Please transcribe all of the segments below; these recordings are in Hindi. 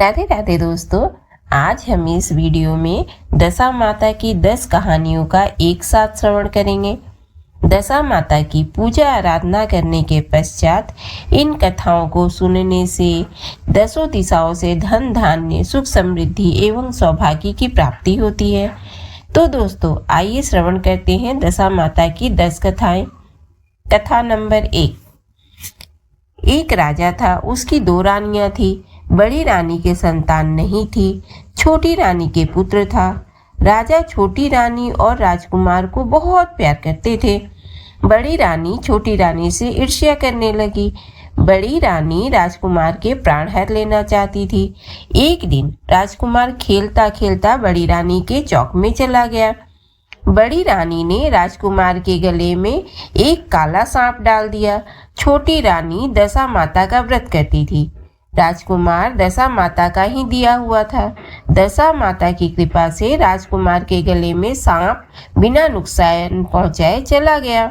राधे राधे दोस्तों, आज हम इस वीडियो में दशा माता की 10 कहानियों का एक साथ श्रवण करेंगे। दशा माता की पूजा आराधना करने के पश्चात इन कथाओं को सुनने से दसों दिशाओं से धन धान्य सुख समृद्धि एवं सौभाग्य की प्राप्ति होती है। तो दोस्तों आइए श्रवण करते हैं दशा माता की 10 कथाएं। कथा नंबर 1। एक राजा था, उसकी 2 रानियां थी। बड़ी रानी के संतान नहीं थी, छोटी रानी के पुत्र था। राजा छोटी रानी और राजकुमार को बहुत प्यार करते थे। बड़ी रानी छोटी रानी से ईर्ष्या करने लगी। बड़ी रानी राजकुमार के प्राण हर लेना चाहती थी। एक दिन राजकुमार खेलता खेलता बड़ी रानी के चौक में चला गया। बड़ी रानी ने राजकुमार के गले में एक काला सांप डाल दिया। छोटी रानी दशा माता का व्रत करती थी। राजकुमार दशा माता का ही दिया हुआ था। दशा माता की कृपा से राजकुमार के गले में सांप बिना नुकसान पहुंचाए चला गया।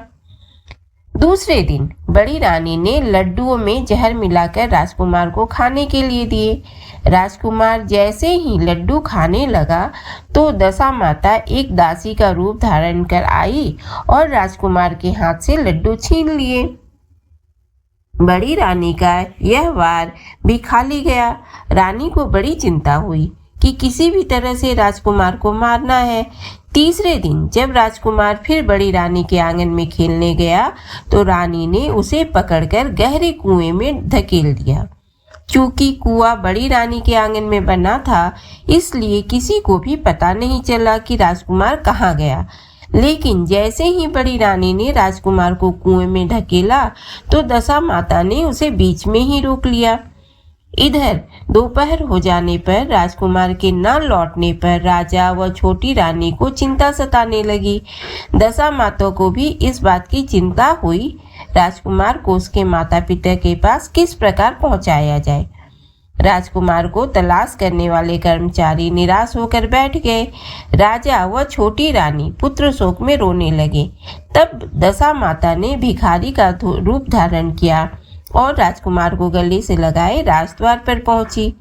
दूसरे दिन बड़ी रानी ने लड्डुओं में जहर मिलाकर राजकुमार को खाने के लिए दिए। राजकुमार जैसे ही लड्डू खाने लगा तो दशा माता एक दासी का रूप धारण कर आई और राजकुमार के हाथ से लड्डू छीन लिए। बड़ी रानी का यह वार भी खाली गया। रानी को बड़ी चिंता हुई कि किसी भी तरह से राजकुमार को मारना है। तीसरे दिन जब राजकुमार फिर बड़ी रानी के आंगन में खेलने गया तो रानी ने उसे पकड़कर गहरे कुएं में धकेल दिया। चूंकि कुआं बड़ी रानी के आंगन में बना था, इसलिए किसी को भी पता नहीं चला कि राजकुमार कहाँ गया। लेकिन जैसे ही बड़ी रानी ने राजकुमार को कुएं में ढकेला तो दशा माता ने उसे बीच में ही रोक लिया। इधर दोपहर हो जाने पर राजकुमार के न लौटने पर राजा व छोटी रानी को चिंता सताने लगी। दशा माता को भी इस बात की चिंता हुई, राजकुमार को उसके माता पिता के पास किस प्रकार पहुंचाया जाए। राजकुमार को तलाश करने वाले कर्मचारी निराश होकर बैठ गए। राजा व छोटी रानी पुत्र शोक में रोने लगे। तब दशा माता ने भिखारी का रूप धारण किया और राजकुमार को गले से लगाए राजद्वार पर पहुंची।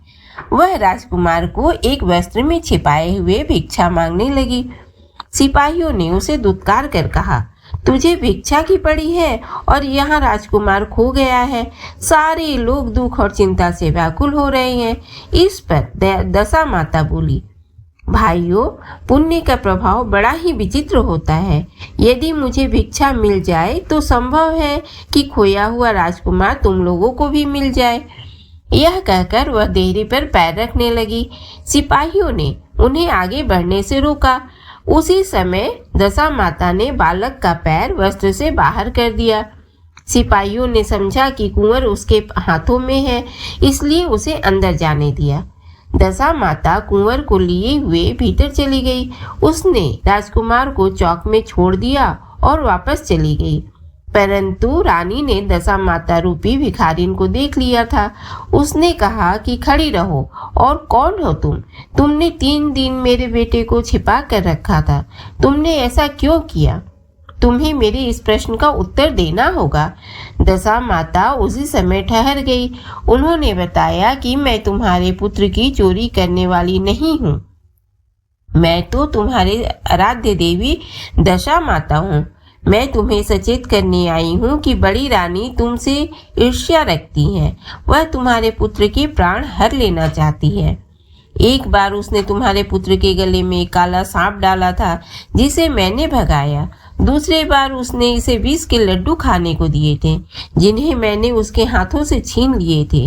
वह राजकुमार को एक वस्त्र में छिपाए हुए भिक्षा मांगने लगी। सिपाहियों ने उसे दुत्कार कर कहा, तुझे भिक्षा की पड़ी है और यहाँ राजकुमार खो गया है। सारे लोग दुख और चिंता से व्याकुल हो रहे हैं। इस पर दशा माता बोली, भाइयों, पुण्य का प्रभाव बड़ा ही विचित्र होता है। यदि मुझे भिक्षा मिल जाए तो संभव है कि खोया हुआ राजकुमार तुम लोगों को भी मिल जाए। यह कहकर वह देहरी पर पैर रखने लगी। सिपाहियों ने उन्हें आगे बढ़ने से रोका। उसी समय दशा माता ने बालक का पैर वस्त्र से बाहर कर दिया। सिपाहियों ने समझा कि कुंवर उसके हाथों में है, इसलिए उसे अंदर जाने दिया। दशा माता कुंवर को लिए हुए भीतर चली गई। उसने राजकुमार को चौक में छोड़ दिया और वापस चली गई। परंतु रानी ने दशा माता रूपी भिखारिन को देख लिया था। उसने कहा कि खड़ी रहो, और कौन हो तुम? तुमने 3 दिन मेरे बेटे को छिपा कर रखा था। तुमने ऐसा क्यों किया? तुम्हें मेरे इस प्रश्न का उत्तर देना होगा। दशा माता उसी समय ठहर गई। उन्होंने बताया कि मैं तुम्हारे पुत्र की चोरी करने वाली नहीं हूँ। मैं तो तुम्हारे आराध्य देवी दशा माता हूँ। मैं तुम्हें सचेत करने आई हूँ कि बड़ी रानी तुमसे ईर्ष्या रखती है। वह तुम्हारे पुत्र के प्राण हर लेना चाहती है। एक बार उसने तुम्हारे पुत्र के गले में एक काला सांप डाला था, जिसे मैंने भगाया। दूसरी बार उसने इसे विष के लड्डू खाने को दिए थे, जिन्हें मैंने उसके हाथों से छीन लिए थे।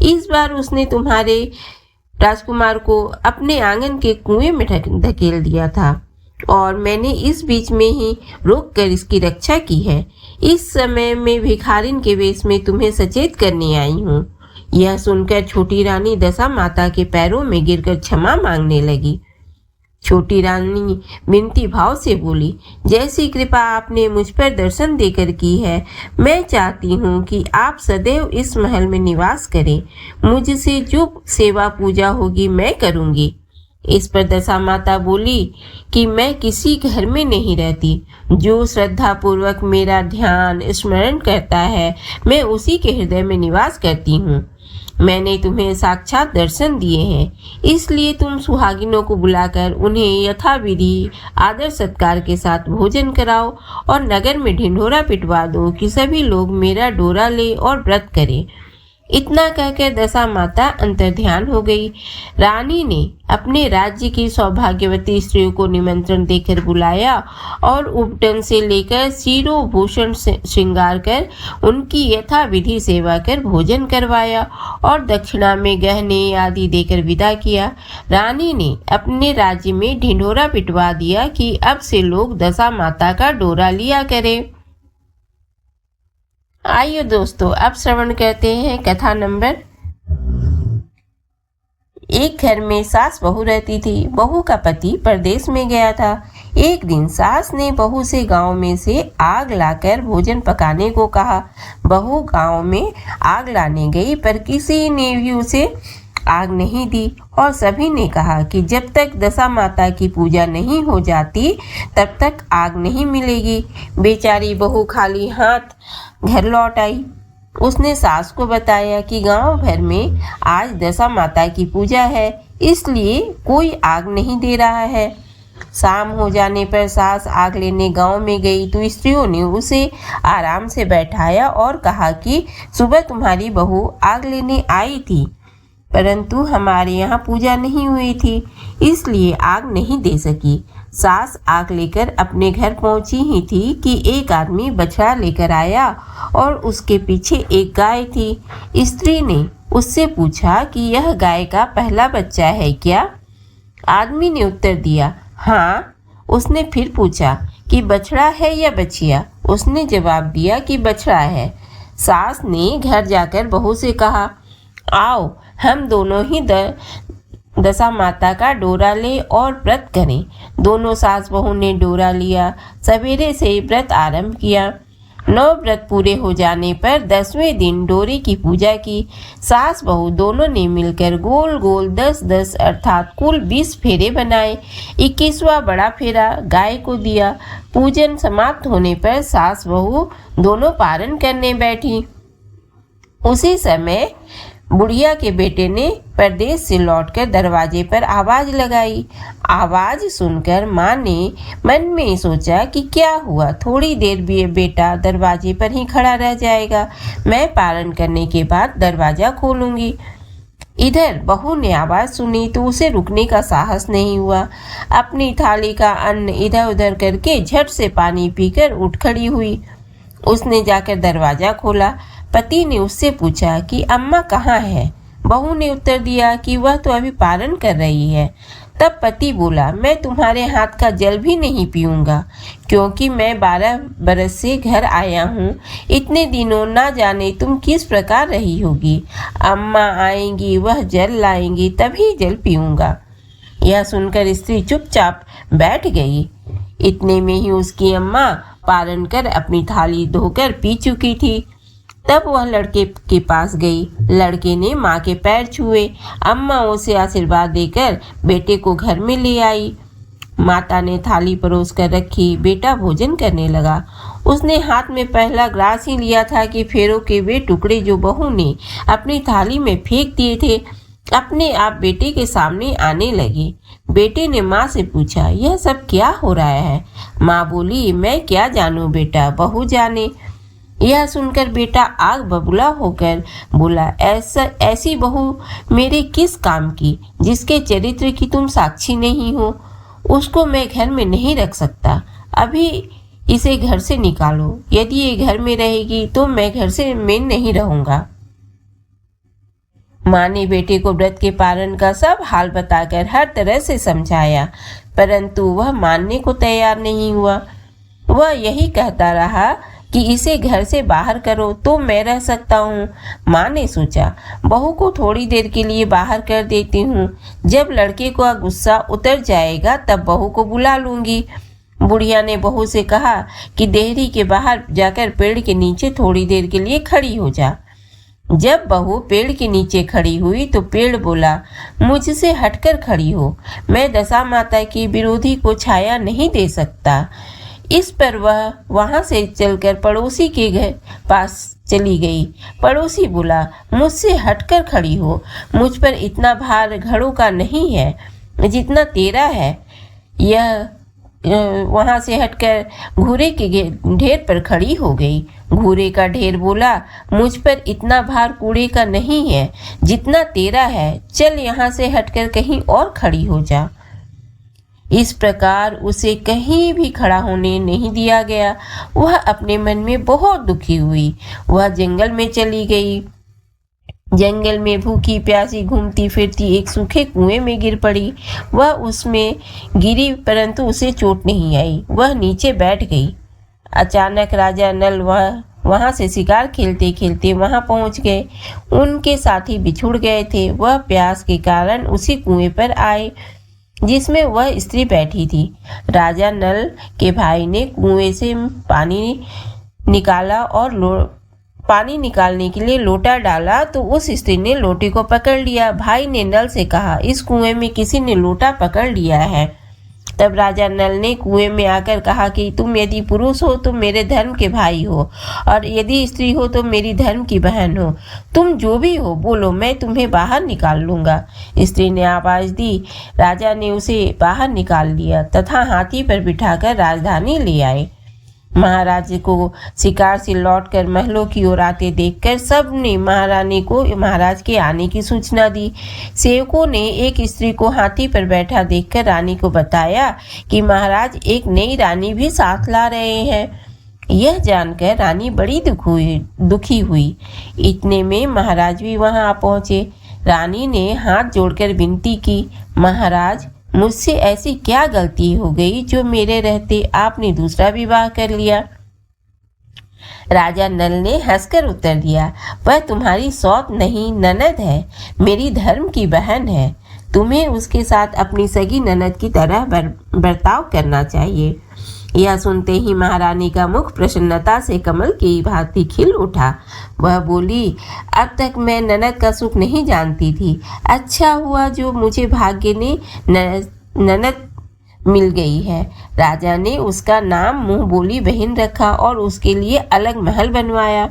इस बार उसने तुम्हारे राजकुमार को अपने आंगन के कुएं में धकेल दिया था और मैंने इस बीच में ही रोककर इसकी रक्षा की है। इस समय मैं भिखारिन के वेश में तुम्हें सचेत करने आई हूँ। यह सुनकर छोटी रानी दशा माता के पैरों में गिरकर क्षमा मांगने लगी। छोटी रानी विनती भाव से बोली, जैसी कृपा आपने मुझ पर दर्शन देकर की है, मैं चाहती हूँ कि आप सदैव इस महल में निवास करें। मुझसे जो सेवा पूजा होगी मैं करूँगी। इस पर दशा माता बोली कि मैं किसी घर में नहीं रहती। जो श्रद्धा पूर्वक मेरा ध्यान स्मरण करता है, मैं उसी के हृदय में निवास करती हूँ। मैंने तुम्हें साक्षात दर्शन दिए हैं, इसलिए तुम सुहागिनों को बुलाकर उन्हें यथाविधि आदर सत्कार के साथ भोजन कराओ और नगर में ढिंढोरा पिटवा दो कि सभी लोग मेरा डोरा ले और व्रत करें। इतना कहकर दशा माता अंतर्ध्यान हो गई। रानी ने अपने राज्य की सौभाग्यवती स्त्रियों को निमंत्रण देकर बुलाया और उपटन से लेकर शिरोभूषण श्रृंगार कर उनकी यथाविधि सेवा कर भोजन करवाया और दक्षिणा में गहने आदि देकर विदा किया। रानी ने अपने राज्य में ढिंढोरा पिटवा दिया कि अब से लोग दशा माता का डोरा लिया करें। आइए दोस्तों, अब श्रवण करते हैं कथा नंबर। एक घर में सास बहू रहती थी। बहू का पति परदेश में गया था। एक दिन सास ने बहू से गांव में से आग लाकर भोजन पकाने को कहा। बहू गांव में आग लाने गई, पर किसी ने भी उसे आग नहीं दी और सभी ने कहा कि जब तक दशा माता की पूजा नहीं हो जाती तब तक आग नहीं मिलेगी। बेचारी बहू खाली हाथ घर लौट आई। उसने सास को बताया कि गांव भर में आज दशा माता की पूजा है, इसलिए कोई आग नहीं दे रहा है। शाम हो जाने पर सास आग लेने गांव में गई तो स्त्रियों ने उसे आराम से बैठाया और कहा कि सुबह तुम्हारी बहू आग लेने आई थी, परंतु हमारे यहाँ पूजा नहीं हुई थी, इसलिए आग नहीं दे सकी। सास आग लेकर अपने घर पहुंची ही थी कि एक आदमी बछड़ा लेकर आया और उसके पीछे एक गाय थी। स्त्री ने उससे पूछा कि यह गाय का पहला बच्चा है क्या? आदमी ने उत्तर दिया, हाँ। उसने फिर पूछा कि बछड़ा है या बछिया? उसने जवाब दिया कि बछड़ा है। सास ने घर जाकर बहू से कहा, आओ हम दोनों ही दशा माता का डोरा ले और व्रत करें। दोनों सास बहू ने डोरा लिया। सवेरे से व्रत आरंभ किया। 9 व्रत पूरे हो जाने पर 10वें दिन डोरे की पूजा की। सास बहू दोनों ने मिलकर गोल गोल 10-10 अर्थात कुल 20 फेरे बनाए। 21वां बड़ा फेरा गाय को दिया। पूजन समाप्त होने पर सास बहू दोनों पारण करने बैठी। उसी समय बुढ़िया के बेटे ने परदेश से लौटकर दरवाजे पर आवाज लगाई। आवाज सुनकर माँ ने मन में सोचा कि क्या हुआ, थोड़ी देर भी बेटा दरवाजे पर ही खड़ा रह जाएगा, मैं पारण करने के बाद दरवाजा खोलूंगी। इधर बहू ने आवाज सुनी तो उसे रुकने का साहस नहीं हुआ। अपनी थाली का अन्न इधर उधर करके झट से पानी पीकर उठ खड़ी हुई। उसने जाकर दरवाजा खोला। पति ने उससे पूछा कि अम्मा कहाँ है? बहू ने उत्तर दिया कि वह तो अभी पारण कर रही है। तब पति बोला, मैं तुम्हारे हाथ का जल भी नहीं पीऊंगा, क्योंकि मैं 12 बरस से घर आया हूँ। इतने दिनों ना जाने तुम किस प्रकार रही होगी। अम्मा आएंगी, वह जल लाएंगी, तभी जल पीऊंगा। यह सुनकर स्त्री चुपचाप बैठ गई। इतने में ही उसकी अम्मा पारण कर अपनी थाली धोकर पी चुकी थी। तब वह लड़के के पास गई। लड़के ने माँ के पैर छुए। अम्मा उसे आशीर्वाद देकर बेटे को घर में ले आई। माता ने थाली परोस कर रखी। बेटा भोजन करने लगा। उसने हाथ में पहला ग्रास ही लिया था कि फेरों के वे टुकड़े जो बहू ने अपनी थाली में फेंक दिए थे अपने आप बेटे के सामने आने लगे। बेटे ने माँ से पूछा, यह सब क्या हो रहा है? माँ बोली, मैं क्या जानूं बेटा, बहू जाने। यह सुनकर बेटा आग बबूला होकर बोला, ऐसी बहू मेरे किस काम की, जिसके चरित्र की तुम साक्षी नहीं हो? उसको मैं घर में नहीं रख सकता। अभी इसे घर से निकालो। यदि ये घर में रहेगी तो मैं घर से नहीं रहूंगा। माँ ने बेटे को व्रत के पारण का सब हाल बताकर हर तरह से समझाया, परंतु वह मानने को तैयार नहीं हुआ। वह यही कहता रहा कि इसे घर से बाहर करो तो मैं रह सकता हूँ। माँ ने सोचा, बहू को थोड़ी देर के लिए बाहर कर देती हूँ, जब लड़के का गुस्सा उतर जाएगा तब बहू को बुला लूंगी। बुढ़िया ने बहू से कहा कि देहरी के बाहर जाकर पेड़ के नीचे थोड़ी देर के लिए खड़ी हो जा। जब बहू पेड़ के नीचे खड़ी हुई तो पेड़ बोला, मुझसे हटकर खड़ी हो, मैं दशा माता की विरोधी को छाया नहीं दे सकता। इस पर वह वहां से चलकर पड़ोसी के घर पास चली गई। पड़ोसी बोला, मुझसे हटकर खड़ी हो, मुझ पर इतना भार घड़ों का नहीं है जितना तेरा है। यह वहां से हटकर घूरे के ढेर पर खड़ी हो गई। घूरे का ढेर बोला, मुझ पर इतना भार कूड़े का नहीं है जितना तेरा है, चल यहाँ से हटकर कहीं और खड़ी हो जा। इस प्रकार उसे कहीं भी खड़ा होने नहीं दिया गया। वह अपने मन में बहुत दुखी हुई। वह जंगल में चली गई। जंगल में भूखी प्यासी घूमती फिरती एक सूखे कुएं में गिर पड़ी। वह उसमें गिरी परंतु उसे चोट नहीं आई। वह नीचे बैठ गई। अचानक राजा नल वहां से शिकार खेलते खेलते वहां पहुंच गए। उनके साथी बिछुड़ गए थे। वह प्यास के कारण उसी कुएं पर आए जिसमें वह स्त्री बैठी थी। राजा नल के भाई ने कुएं से पानी निकाला और पानी निकालने के लिए लोटा डाला तो उस स्त्री ने लोटे को पकड़ लिया। भाई ने नल से कहा, इस कुएं में किसी ने लोटा पकड़ लिया है। तब राजा नल ने कुएं में आकर कहा कि तुम यदि पुरुष हो तो मेरे धर्म के भाई हो, और यदि स्त्री हो तो मेरी धर्म की बहन हो। तुम जो भी हो बोलो, मैं तुम्हें बाहर निकाल लूंगा। स्त्री ने आवाज दी। राजा ने उसे बाहर निकाल लिया तथा हाथी पर बिठाकर राजधानी ले आए। महाराज को शिकार से लौटकर महलों की ओर आते देखकर सबने महारानी को महाराज के आने की सूचना दी। सेवकों ने एक स्त्री को हाथी पर बैठा देखकर रानी को बताया कि महाराज एक नई रानी भी साथ ला रहे हैं। यह जानकर रानी बड़ी दुखी हुई। इतने में महाराज भी वहां आ पहुंचे। रानी ने हाथ जोड़कर विनती की, महाराज, मुझसे ऐसी क्या गलती हो गई जो मेरे रहते आपने दूसरा विवाह कर लिया। राजा नल ने हंसकर उत्तर दिया, वह तुम्हारी सौत नहीं ननद है, मेरी धर्म की बहन है। तुम्हें उसके साथ अपनी सगी ननद की तरह बर्ताव करना चाहिए। यह सुनते ही महारानी का मुख प्रसन्नता से कमल की भांति खिल उठा। वह बोली, अब तक मैं ननद का सुख नहीं जानती थी। अच्छा हुआ जो मुझे भाग्य ने ननद मिल गई है। राजा ने उसका नाम मुंह बोली बहन रखा और उसके लिए अलग महल बनवाया।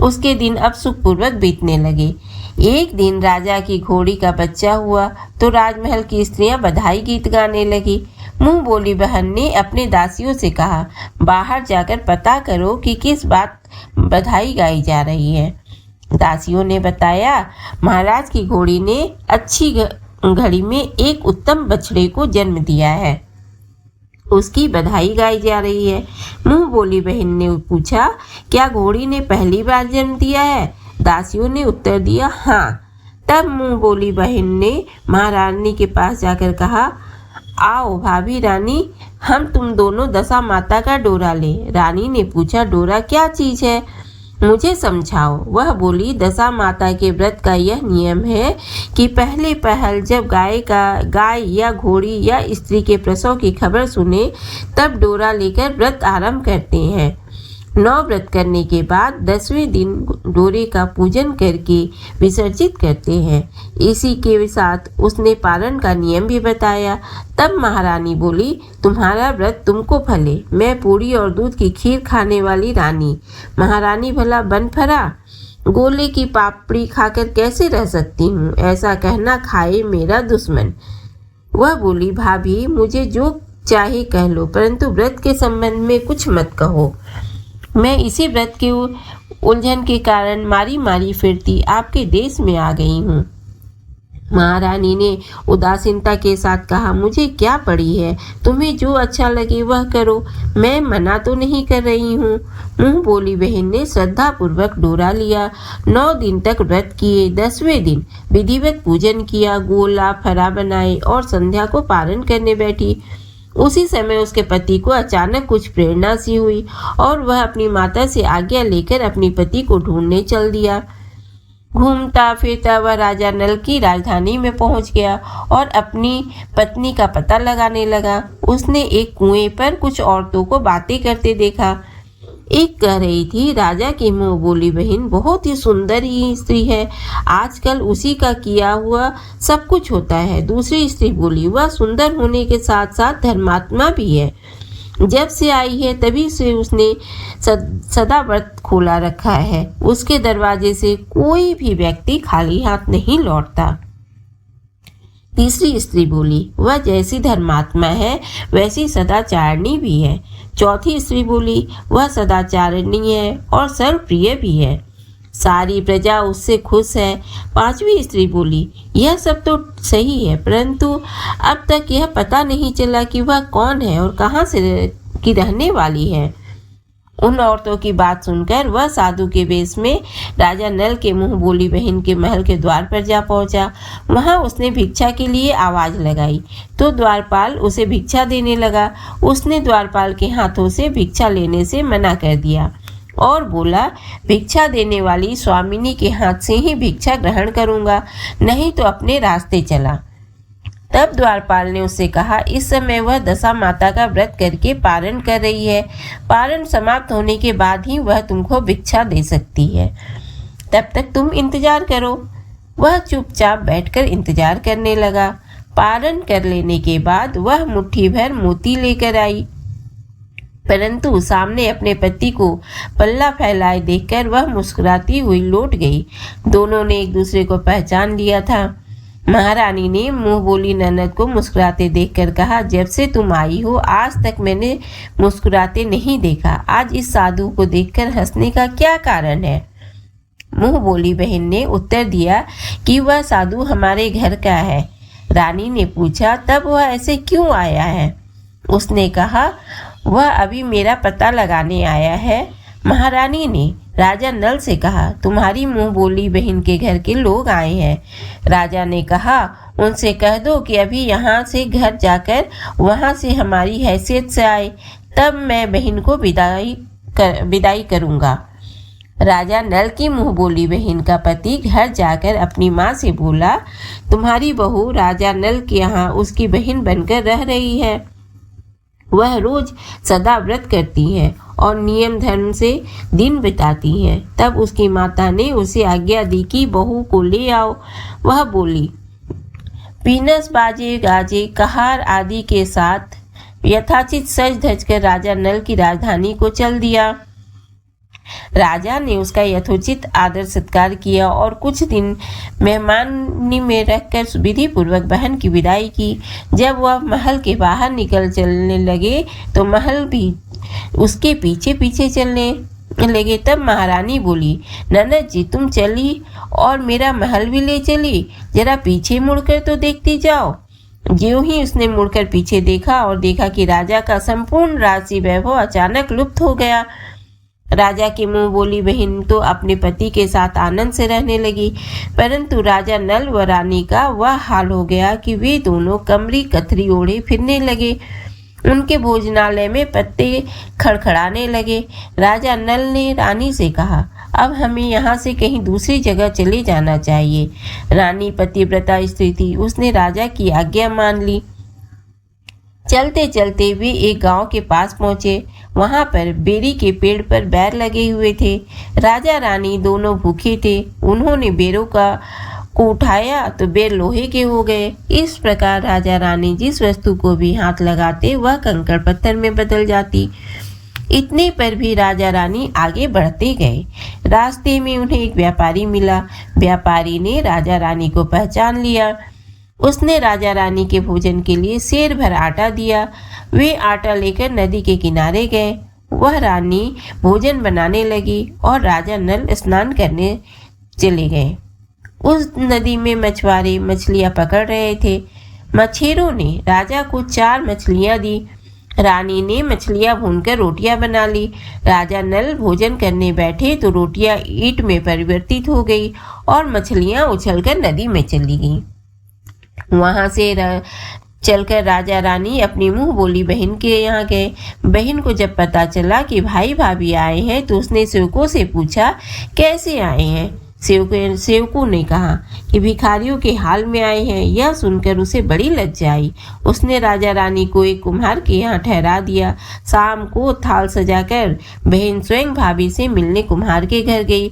उसके दिन अब सुखपूर्वक बीतने लगे। एक दिन राजा की घोड़ी का बच्चा हुआ तो राजमहल की स्त्रियां बधाई गीत गाने लगी। मुंह बोली बहन ने अपने दासियों से कहा, बाहर जाकर पता करो कि किस बात बधाई गाई जा रही है। दासियों ने बताया, महाराज की घोड़ी ने अच्छी घड़ी में एक उत्तम बछड़े को जन्म दिया है, उसकी बधाई गाई जा रही है। मुंह बोली बहन ने पूछा, क्या घोड़ी ने पहली बार जन्म दिया है? दासियों ने उत्तर दिया, हाँ। तब मुंह बोली बहन ने महारानी के पास जाकर कहा, आओ भाभी रानी, हम तुम दोनों दशा माता का डोरा ले। रानी ने पूछा, डोरा क्या चीज है, मुझे समझाओ। वह बोली, दशा माता के व्रत का यह नियम है कि पहले पहल जब गाय या घोड़ी या स्त्री के प्रसव की खबर सुने तब डोरा लेकर व्रत आरंभ करते हैं। 9 व्रत करने के बाद 10वें दिन डोरे का पूजन करके विसर्जित करते हैं। इसी के साथ उसने पारण का नियम भी बताया। तब महारानी बोली, तुम्हारा व्रत तुमको फले। मैं पूरी और दूध की खीर खाने वाली रानी, महारानी भला बन फरा। गोले की पापड़ी खाकर कैसे रह सकती हूँ, ऐसा कहना खाए मेरा दुश्मन। वह बोली, भाभी मुझे जो चाहे कह लो, परंतु व्रत के संबंध में कुछ मत कहो। मैं इसी व्रत के उलझन के कारण मारी मारी फिरती आपके देश में आ गई हूँ। महारानी ने उदासीनता के साथ कहा, मुझे क्या पड़ी है, तुम्हें जो अच्छा लगे वह करो, मैं मना तो नहीं कर रही हूँ। मुंह बोली बहन ने श्रद्धा पूर्वक डोरा लिया। 9 दिन तक व्रत किए। 10वें दिन विधिवत पूजन किया, गोला फरा बनाए और संध्या को पारण करने बैठी। उसी समय उसके पति को अचानक कुछ प्रेरणा सी हुई और वह अपनी माता से आज्ञा लेकर अपने पति को ढूंढने चल दिया। घूमता फिरता वह राजा नल की राजधानी में पहुंच गया और अपनी पत्नी का पता लगाने लगा। उसने एक कुएं पर कुछ औरतों को बातें करते देखा। एक कह रही थी, राजा की मुंह बोली बहन बहुत ही सुंदर ही स्त्री है, आजकल उसी का किया हुआ सब कुछ होता है। दूसरी स्त्री बोली, वह सुंदर होने के साथ साथ धर्मात्मा भी है। जब से आई है तभी से उसने सदा व्रत खोला रखा है। उसके दरवाजे से कोई भी व्यक्ति खाली हाथ नहीं लौटता। तीसरी स्त्री बोली, वह जैसी धर्मात्मा है वैसी सदाचारणी भी है। चौथी स्त्री बोली, वह सदाचारणी है और सर्वप्रिय भी है, सारी प्रजा उससे खुश है। पांचवी स्त्री बोली, यह सब तो सही है, परंतु अब तक यह पता नहीं चला कि वह कौन है और कहाँ से की रहने वाली है। उन औरतों की बात सुनकर वह साधु के वेश में राजा नल के मुंह बोली बहन के महल के द्वार पर जा पहुंचा। वहां उसने भिक्षा के लिए आवाज लगाई तो द्वारपाल उसे भिक्षा देने लगा। उसने द्वारपाल के हाथों से भिक्षा लेने से मना कर दिया और बोला, भिक्षा देने वाली स्वामिनी के हाथ से ही भिक्षा ग्रहण करूंगा, नहीं तो अपने रास्ते चला। तब द्वारपाल ने उससे कहा, इस समय वह दशा माता का व्रत करके पारण कर रही है, पारण समाप्त होने के बाद ही वह तुमको भिक्षा दे सकती है, तब तक तुम इंतजार करो। वह चुपचाप बैठकर इंतजार करने लगा। पारण कर लेने के बाद वह मुट्ठी भर मोती लेकर आई, परंतु सामने अपने पति को पल्ला फैलाए देखकर वह मुस्कुराती हुई लौट गई। दोनों ने एक दूसरे को पहचान लिया था। महारानी ने मुंह बोली ननद को मुस्कुराते देखकर कहा, जब से तुम आई हो आज तक मैंने मुस्कुराते नहीं देखा, आज इस साधु को देखकर हंसने का क्या कारण है? मुंह बोली बहन ने उत्तर दिया कि वह साधु हमारे घर का है। रानी ने पूछा, तब वह ऐसे क्यों आया है? उसने कहा, वह अभी मेरा पता लगाने आया है। महारानी ने राजा नल से कहा, तुम्हारी मुंह बोली बहन के घर के लोग आए हैं। राजा ने कहा, उनसे कह दो कि अभी यहाँ से घर जाकर वहाँ से हमारी हैसियत से आए, तब मैं बहन को विदाई करूँगा। राजा नल की मुंह बोली बहन का पति घर जाकर अपनी माँ से बोला, तुम्हारी बहू राजा नल के यहाँ उसकी बहन बनकर रह रही है। वह रोज सदा व्रत करती है और नियम धर्म से दिन बिताती है। तब उसकी माता ने उसे आज्ञा दी कि बहू को ले आओ। वह बोली, पीनस बाजे गाजे कहार आदि के साथ यथाचित सज धज कर राजा नल की राजधानी को चल दिया। राजा ने उसका यथोचित आदर सत्कार किया और कुछ दिन मेहमानी में रखकर विधि पूर्वक बहन की विदाई की। जब वह महल के बाहर निकल चलने लगे तो महल भी उसके पीछे पीछे चलने लगे। तब महारानी बोली, ननद जी तुम चली और मेरा महल भी ले चली, जरा पीछे मुड़कर तो देखती जाओ। ज्यों ही उसने मुड़कर पीछे देखा और देखा कि राजा का संपूर्ण राजसी वैभव अचानक लुप्त हो गया। राजा की मुंह बोली बहन तो अपने पति के साथ आनंद से रहने लगी, परंतु राजा नल व रानी का वह हाल हो गया कि वे दोनों कमरी कथरी ओढ़े फिरने लगे। उनके भोजनालय में पत्ते खड़खड़ाने लगे। राजा नल ने रानी से कहा, अब हमें यहाँ से कहीं दूसरी जगह चले जाना चाहिए। रानी पतिव्रता स्त्री थी, उसने राजा की आज्ञा मान ली। चलते चलते वे एक गांव के पास पहुंचे। वहां पर बेरी के पेड़ पर बैर लगे हुए थे। राजा रानी दोनों भूखे थे। उन्होंने बेरों को उठाया तो बेर लोहे के हो गए। इस प्रकार राजा रानी जिस वस्तु को भी हाथ लगाते वह कंकड़ पत्थर में बदल जाती। इतने पर भी राजा रानी आगे बढ़ते गए। रास्ते में उन्हें एक व्यापारी मिला। व्यापारी ने राजा रानी को पहचान लिया। उसने राजा रानी के भोजन के लिए सेर भर आटा दिया। वे आटा लेकर नदी के किनारे गए। वह रानी भोजन बनाने लगी और राजा नल स्नान करने चले गए। उस नदी में मछुआरे मछलियां पकड़ रहे थे। मछेरों ने राजा को 4 मछलियां दी। रानी ने मछलियां भूनकर रोटियां बना ली। राजा नल भोजन करने बैठे तो रोटियां ईंट में परिवर्तित हो गई और मछलियां उछलकर नदी में चली गईं। वहां से चलकर राजा रानी अपनी मुंह बोली बहन के यहाँ गए। बहन को जब पता चला कि भाई भाभी आए हैं तो उसने सेवकों से पूछा, कैसे आए हैं? सेवकों ने कहा कि भिखारियों के हाल में आए हैं। यह सुनकर उसे बड़ी लज्जा आई। उसने राजा रानी को एक कुम्हार के यहाँ ठहरा दिया। शाम को थाल सजाकर बहन स्वयं भाभी से मिलने कुम्हार के घर गई।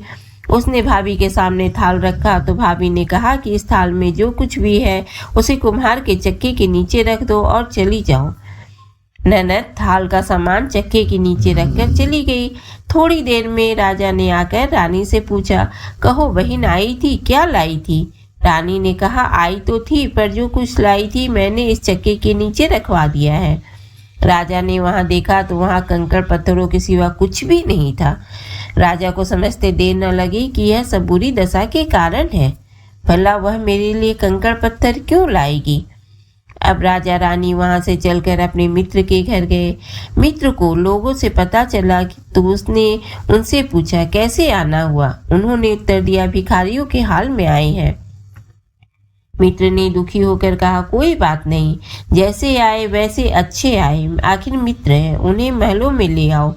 उसने भाभी के सामने थाल रखा तो भाभी ने कहा कि इस थाल में जो कुछ भी है उसे कुम्हार के चक्के के नीचे रख दो और चली जाओ। ननद थाल का सामान चक्के के नीचे रखकर चली गई। थोड़ी देर में राजा ने आकर रानी से पूछा, कहो बहन आई थी, क्या लाई थी? रानी ने कहा, आई तो थी, पर जो कुछ लाई थी मैंने इस चक्के के नीचे रखवा दिया है। राजा ने वहां देखा तो वहां कंकड़ पत्थरों के सिवा कुछ भी नहीं था। राजा को समझते देर न लगी कि यह सब बुरी दशा के कारण है। भला वह मेरे लिए कंकड़ पत्थर क्यों लाएगी? अब राजा रानी वहां से चलकर अपने मित्र के घर गए। मित्र को लोगों से पता चला तो उसने उनसे पूछा, कैसे आना हुआ? उन्होंने उत्तर दिया, भिखारियों के हाल में आए हैं। मित्र ने दुखी होकर कहा, कोई बात नहीं, जैसे आए वैसे अच्छे आए, आखिर मित्र हैं, उन्हें महलों में ले आओ।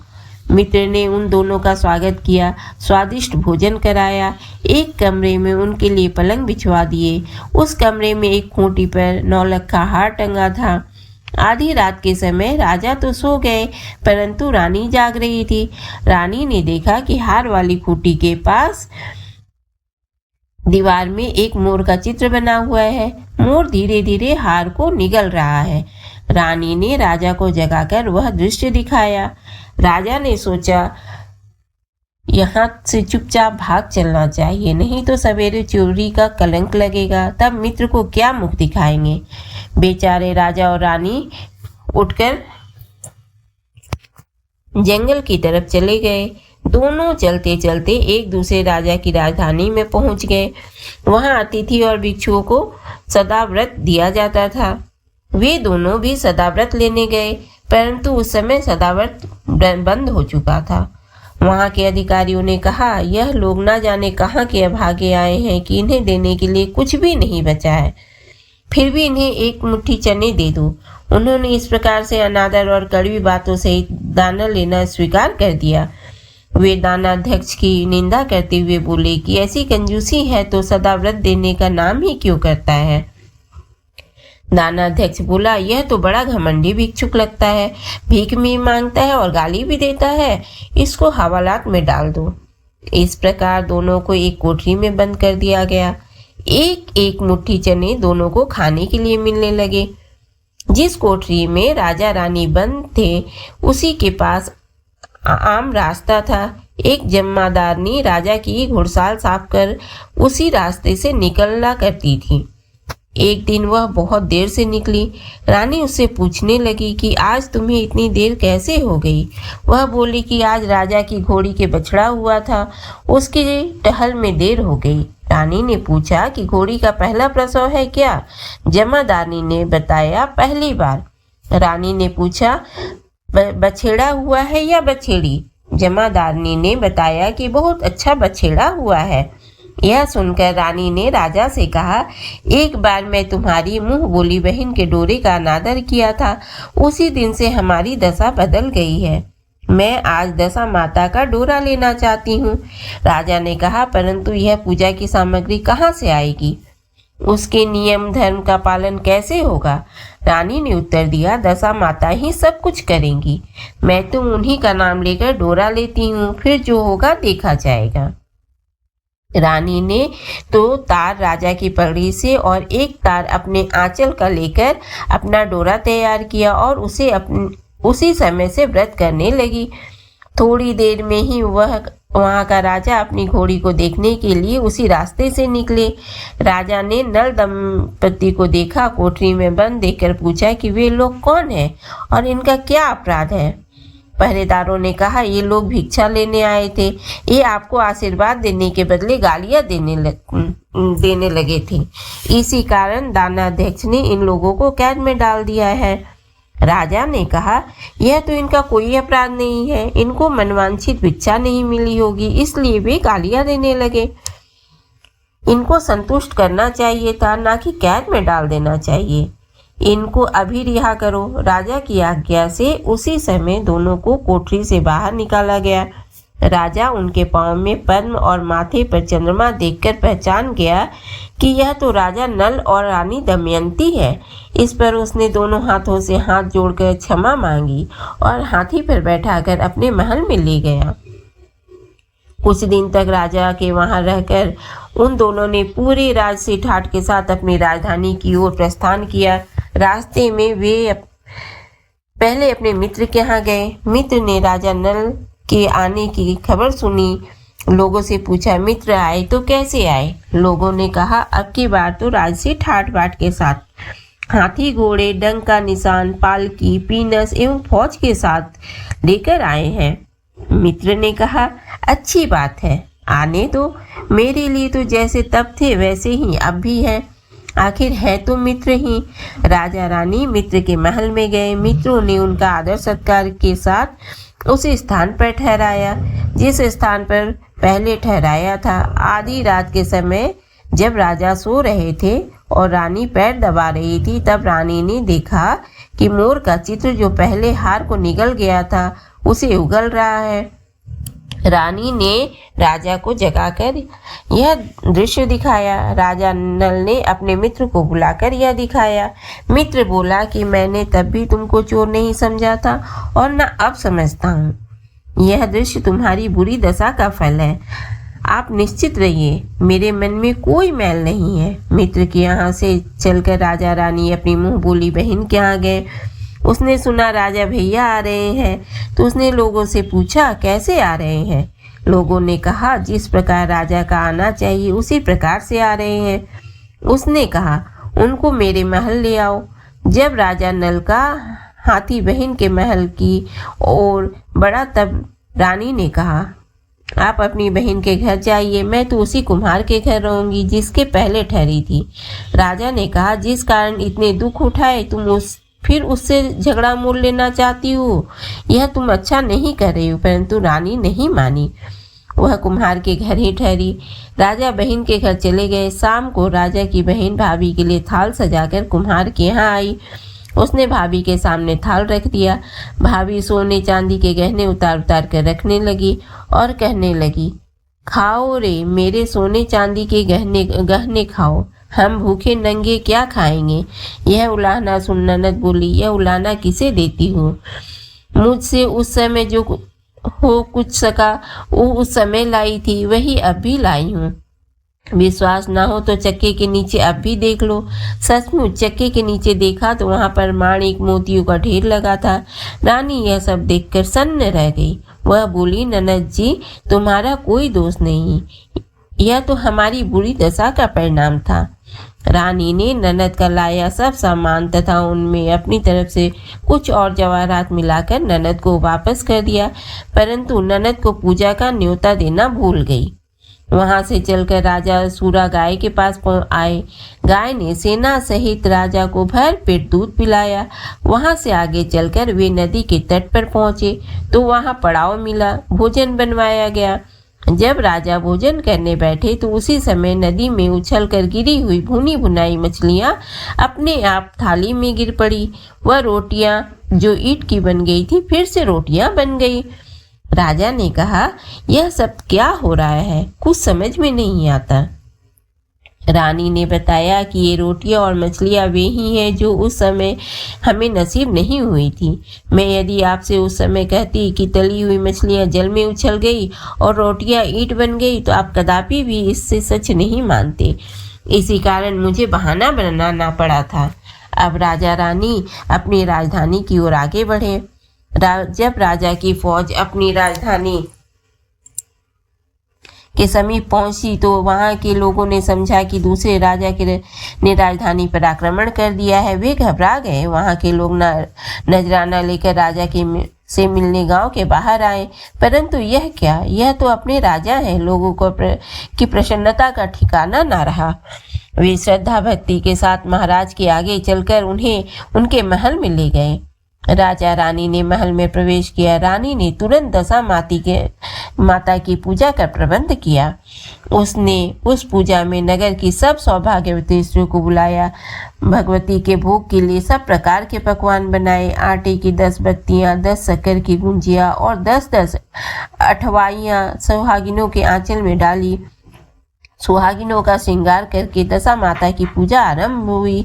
मित्र ने उन दोनों का स्वागत किया, स्वादिष्ट भोजन कराया, एक कमरे में उनके लिए पलंग बिछवा दिए। उस कमरे में एक खूंटी पर नौलखा हार टंगा था। आधी रात के समय राजा तो सो गए, परंतु रानी जाग रही थी। रानी ने देखा कि हार वाली खूंटी के पास दीवार में एक मोर का चित्र बना हुआ है। मोर धीरे धीरे हार को निगल रहा है। रानी ने राजा को जगाकर वह दृश्य दिखाया। राजा ने सोचा, यहाँ से चुपचाप भाग चलना चाहिए, नहीं तो सवेरे चोरी का कलंक लगेगा, तब मित्र को क्या मुख दिखाएंगे। बेचारे राजा और रानी उठकर जंगल की तरफ चले गए। दोनों चलते चलते एक दूसरे राजा की राजधानी में पहुंच गए। वहां अतिथि और भिक्षुओं को सदाव्रत दिया जाता था। वे दोनों भी सदाव्रत लेने गए, परंतु उस समय सदाव्रत बंद हो चुका था। वहां के अधिकारियों ने कहा, यह लोग ना जाने कहाँ के अभागे आए हैं कि इन्हें देने के लिए कुछ भी नहीं बचा है, फिर भी इन्हें एक मुट्ठी चने दे दो। उन्होंने इस प्रकार से अनादर और कड़वी बातों से दाना लेना स्वीकार कर दिया। वे दानाध्यक्ष की निंदा करते हुए बोले कि ऐसी कंजूसी है तो सदाव्रत देने का नाम ही क्यों करता है। दानाध्यक्ष बोला, यह तो बड़ा घमंडी भिक्षुक लगता है, भीख भी मांगता है और गाली भी देता है, इसको हवालात में डाल दो। इस प्रकार दोनों को एक कोठरी में बंद कर दिया गया। एक एक मुट्ठी चने दोनों को खाने के लिए मिलने लगे। जिस कोठरी में राजा रानी बंद थे उसी के पास आम रास्ता था। एक जमादारनी राजा की घुड़साल साफ कर उसी रास्ते से निकला करती थी। एक दिन वह बहुत देर से निकली। रानी उससे पूछने लगी कि आज तुम्हें इतनी देर कैसे हो गई। वह बोली कि आज राजा की घोड़ी के बछड़ा हुआ था, उसकी टहल में देर हो गई। रानी ने पूछा कि घोड़ी का पहला प्रसव है क्या? जमादारनी ने बताया, पहली बार। रानी ने पूछा, बछेड़ा हुआ है या बछेड़ी? जमादारनी ने बताया कि बहुत अच्छा बछेड़ा हुआ है। यह सुनकर रानी ने राजा से कहा, एक बार मैं तुम्हारी मुंह बोली बहन के डोरे का अनादर किया था, उसी दिन से हमारी दशा बदल गई है। मैं आज दशा माता का डोरा लेना चाहती हूँ। राजा ने कहा, परंतु यह पूजा की सामग्री कहाँ से आएगी? उसके नियम धर्म का पालन कैसे होगा? रानी ने उत्तर दिया, दशा माता ही सब कुछ करेंगी। मैं तो उन्हीं का नाम लेकर डोरा लेती हूँ, फिर जो होगा देखा जाएगा। रानी ने तो तार राजा की पगड़ी से और एक तार अपने आंचल का लेकर अपना डोरा तैयार किया और उसी समय से व्रत करने लगी। थोड़ी देर में ही वहां का राजा अपनी घोड़ी को देखने के लिए उसी रास्ते से निकले। राजा ने नल दंपति को देखा, कोठरी में बंद देखकर पूछा कि वे लोग कौन हैं और इनका क्या अपराध है। पहरेदारों ने कहा, ये लोग भिक्षा लेने आए थे, ये आपको आशीर्वाद देने के बदले गालियां देने लगे थे। इसी कारण दानाध्यक्ष ने इन लोगों को कैद में डाल दिया है। राजा ने कहा, यह तो इनका कोई अपराध नहीं है, इनको मनवांछित भिक्षा नहीं मिली होगी, इसलिए वे गालियां देने लगे। इनको संतुष्ट करना चाहिए था, ना कि कैद में डाल देना चाहिए। इनको अभी रिहा करो। राजा की आज्ञा से उसी समय दोनों को कोठरी से बाहर निकाला गया। राजा उनके पांव में पद्म और माथे पर चंद्रमा देखकर पहचान गया कि यह तो राजा नल और रानी दमयंती है। इस पर उसने दोनों हाथों से हाथ जोड़कर क्षमा मांगी और हाथी पर बैठाकर अपने महल में ले गया। कुछ दिन तक राजा के वहां रहकर उन दोनों ने पूरे राजसी ठाट के साथ अपनी राजधानी की ओर प्रस्थान किया। रास्ते में वे पहले अपने मित्र के यहाँ गए। मित्र ने राजा नल के आने की खबर सुनी। लोगों से पूछा, मित्र आए तो कैसे आए? लोगों ने कहा, अब की बार तो राज से ठाट बाट के साथ, हाथी घोड़े, डंक का निशान, पालकी, पीनस एवं फौज के साथ लेकर आए हैं। मित्र ने कहा, अच्छी बात है, आने दो। मेरे लिए तो जैसे तब थे वैसे ही अब भी है, आखिर है तो मित्र ही। राजा रानी मित्र के महल में गए। मित्रों ने उनका आदर सत्कार के साथ उस स्थान पर ठहराया जिस स्थान पर पहले ठहराया था। आधी रात के समय जब राजा सो रहे थे और रानी पैर दबा रही थी, तब रानी ने देखा कि मोर का चित्र जो पहले हार को निगल गया था उसे उगल रहा है। रानी ने राजा को जगाकर यह दृश्य दिखाया। राजा नल ने अपने मित्र को बुलाकर यह दिखाया। मित्र बोला कि मैंने तब भी तुमको चोर नहीं समझा था और न अब समझता हूँ। यह दृश्य तुम्हारी बुरी दशा का फल है। आप निश्चित रहिए, मेरे मन में कोई मैल नहीं है। मित्र के यहाँ से चलकर राजा रानी अपनी मुँह बोली बहन के यहाँ गए। उसने सुना राजा भैया आ रहे हैं, तो उसने लोगों से पूछा, कैसे आ रहे हैं? लोगों ने कहा, जिस प्रकार राजा का आना चाहिए उसी प्रकार से आ रहे हैं। उसने कहा, उनको मेरे महल ले आओ। जब राजा नल का हाथी बहन के महल की ओर बढ़ा, तब रानी ने कहा, आप अपनी बहन के घर जाइए, मैं तो उसी कुम्हार के घर रहूंगी जिसके पहले ठहरी थी। राजा ने कहा, जिस कारण इतने दुख उठाए तुम फिर उससे झगड़ा मोल लेना चाहती हो, यह तुम अच्छा नहीं कर रही हो। परंतु रानी नहीं मानी, वह कुम्हार के घर ही ठहरी। राजा बहन के घर चले गए। शाम को राजा की बहन भाभी के लिए थाल सजाकर कुम्हार के यहाँ आई। उसने भाभी के सामने थाल रख दिया। भाभी सोने चांदी के गहने उतार उतार कर रखने लगी और कहने लगी, खाओ रे मेरे सोने चांदी के गहने खाओ, हम भूखे नंगे क्या खाएंगे। यह उलाहना सुन ननद बोली, यह उलाहना किसे देती हो? मुझसे उस समय जो हो कुछ सका वो उस समय लाई थी, वही अब भी लाई हूँ। विश्वास ना हो तो चक्के के नीचे अब भी देख लो। सचमुच चक्के के नीचे देखा तो वहां पर माणिक मोतियों का ढेर लगा था। रानी यह सब देखकर सन्न रह गई। वह बोली, ननद जी तुम्हारा कोई दोष नहीं, यह तो हमारी बुरी दशा का परिणाम था। रानी ने ननद का लाया सब सामान तथा उनमें अपनी तरफ से कुछ और जवाहरात मिलाकर ननद को वापस कर दिया, परंतु ननद को पूजा का न्योता देना भूल गई। वहां से चलकर राजा सूरा गाय के पास आए। गाय ने सेना सहित राजा को भर पेट दूध पिलाया। वहां से आगे चलकर वे नदी के तट पर पहुंचे तो वहां पड़ाव मिला। भोजन बनवाया गया। जब राजा भोजन करने बैठे तो उसी समय नदी में उछलकर गिरी हुई भुनी भुनाई मछलियां अपने आप थाली में गिर पड़ी। वह रोटियां जो ईंट की बन गई थी फिर से रोटियां बन गई। राजा ने कहा, यह सब क्या हो रहा है, कुछ समझ में नहीं आता। रानी ने बताया कि ये रोटियां और मछलियां वे ही हैं जो उस समय हमें नसीब नहीं हुई थी। मैं यदि आपसे उस समय कहती कि तली हुई मछलियां जल में उछल गई और रोटियां ईंट बन गई तो आप कदापि भी इससे सच नहीं मानते। इसी कारण मुझे बहाना बनाना पड़ा था। अब राजा रानी अपनी राजधानी की ओर आगे बढ़े। जब राजा की फौज अपनी राजधानी के समीप पहुंची तो वहां के लोगों ने समझा कि दूसरे राजा ने राजधानी पर आक्रमण कर दिया है। वे घबरा गए। वहां के लोग नजराना लेकर राजा से मिलने गांव के बाहर आए, परंतु यह क्या, यह तो अपने राजा हैं। लोगों को की प्रसन्नता का ठिकाना ना रहा। वे श्रद्धा भक्ति के साथ महाराज के आगे चलकर उन्हें उनके महल में ले गए। राजा रानी ने महल में प्रवेश किया। रानी ने तुरंत दशा माता की पूजा का प्रबंध किया। उसने उस पूजा में नगर की सब सौभाग्यवती स्त्रियों को बुलाया। भगवती के भोग के लिए सब प्रकार के पकवान बनाए। आटे की 10 बत्तियां, 10 शक्कर की गुंजिया और 10-10 अठवाइयां सुहागिनों के आंचल में डाली। सुहागिनों का श्रृंगार करके दशा माता की पूजा आरंभ हुई।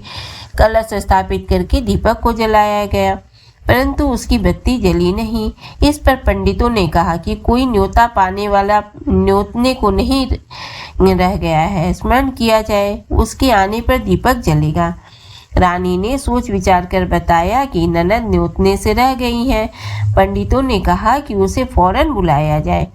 कलश स्थापित करके दीपक को जलाया गया, परंतु उसकी बत्ती जली नहीं। इस पर पंडितों ने कहा कि कोई न्योता पाने वाला न्योतने को नहीं रह गया है, स्मरण किया जाए, उसके आने पर दीपक जलेगा। रानी ने सोच विचार कर बताया कि ननद न्योतने से रह गई है। पंडितों ने कहा कि उसे फौरन बुलाया जाए।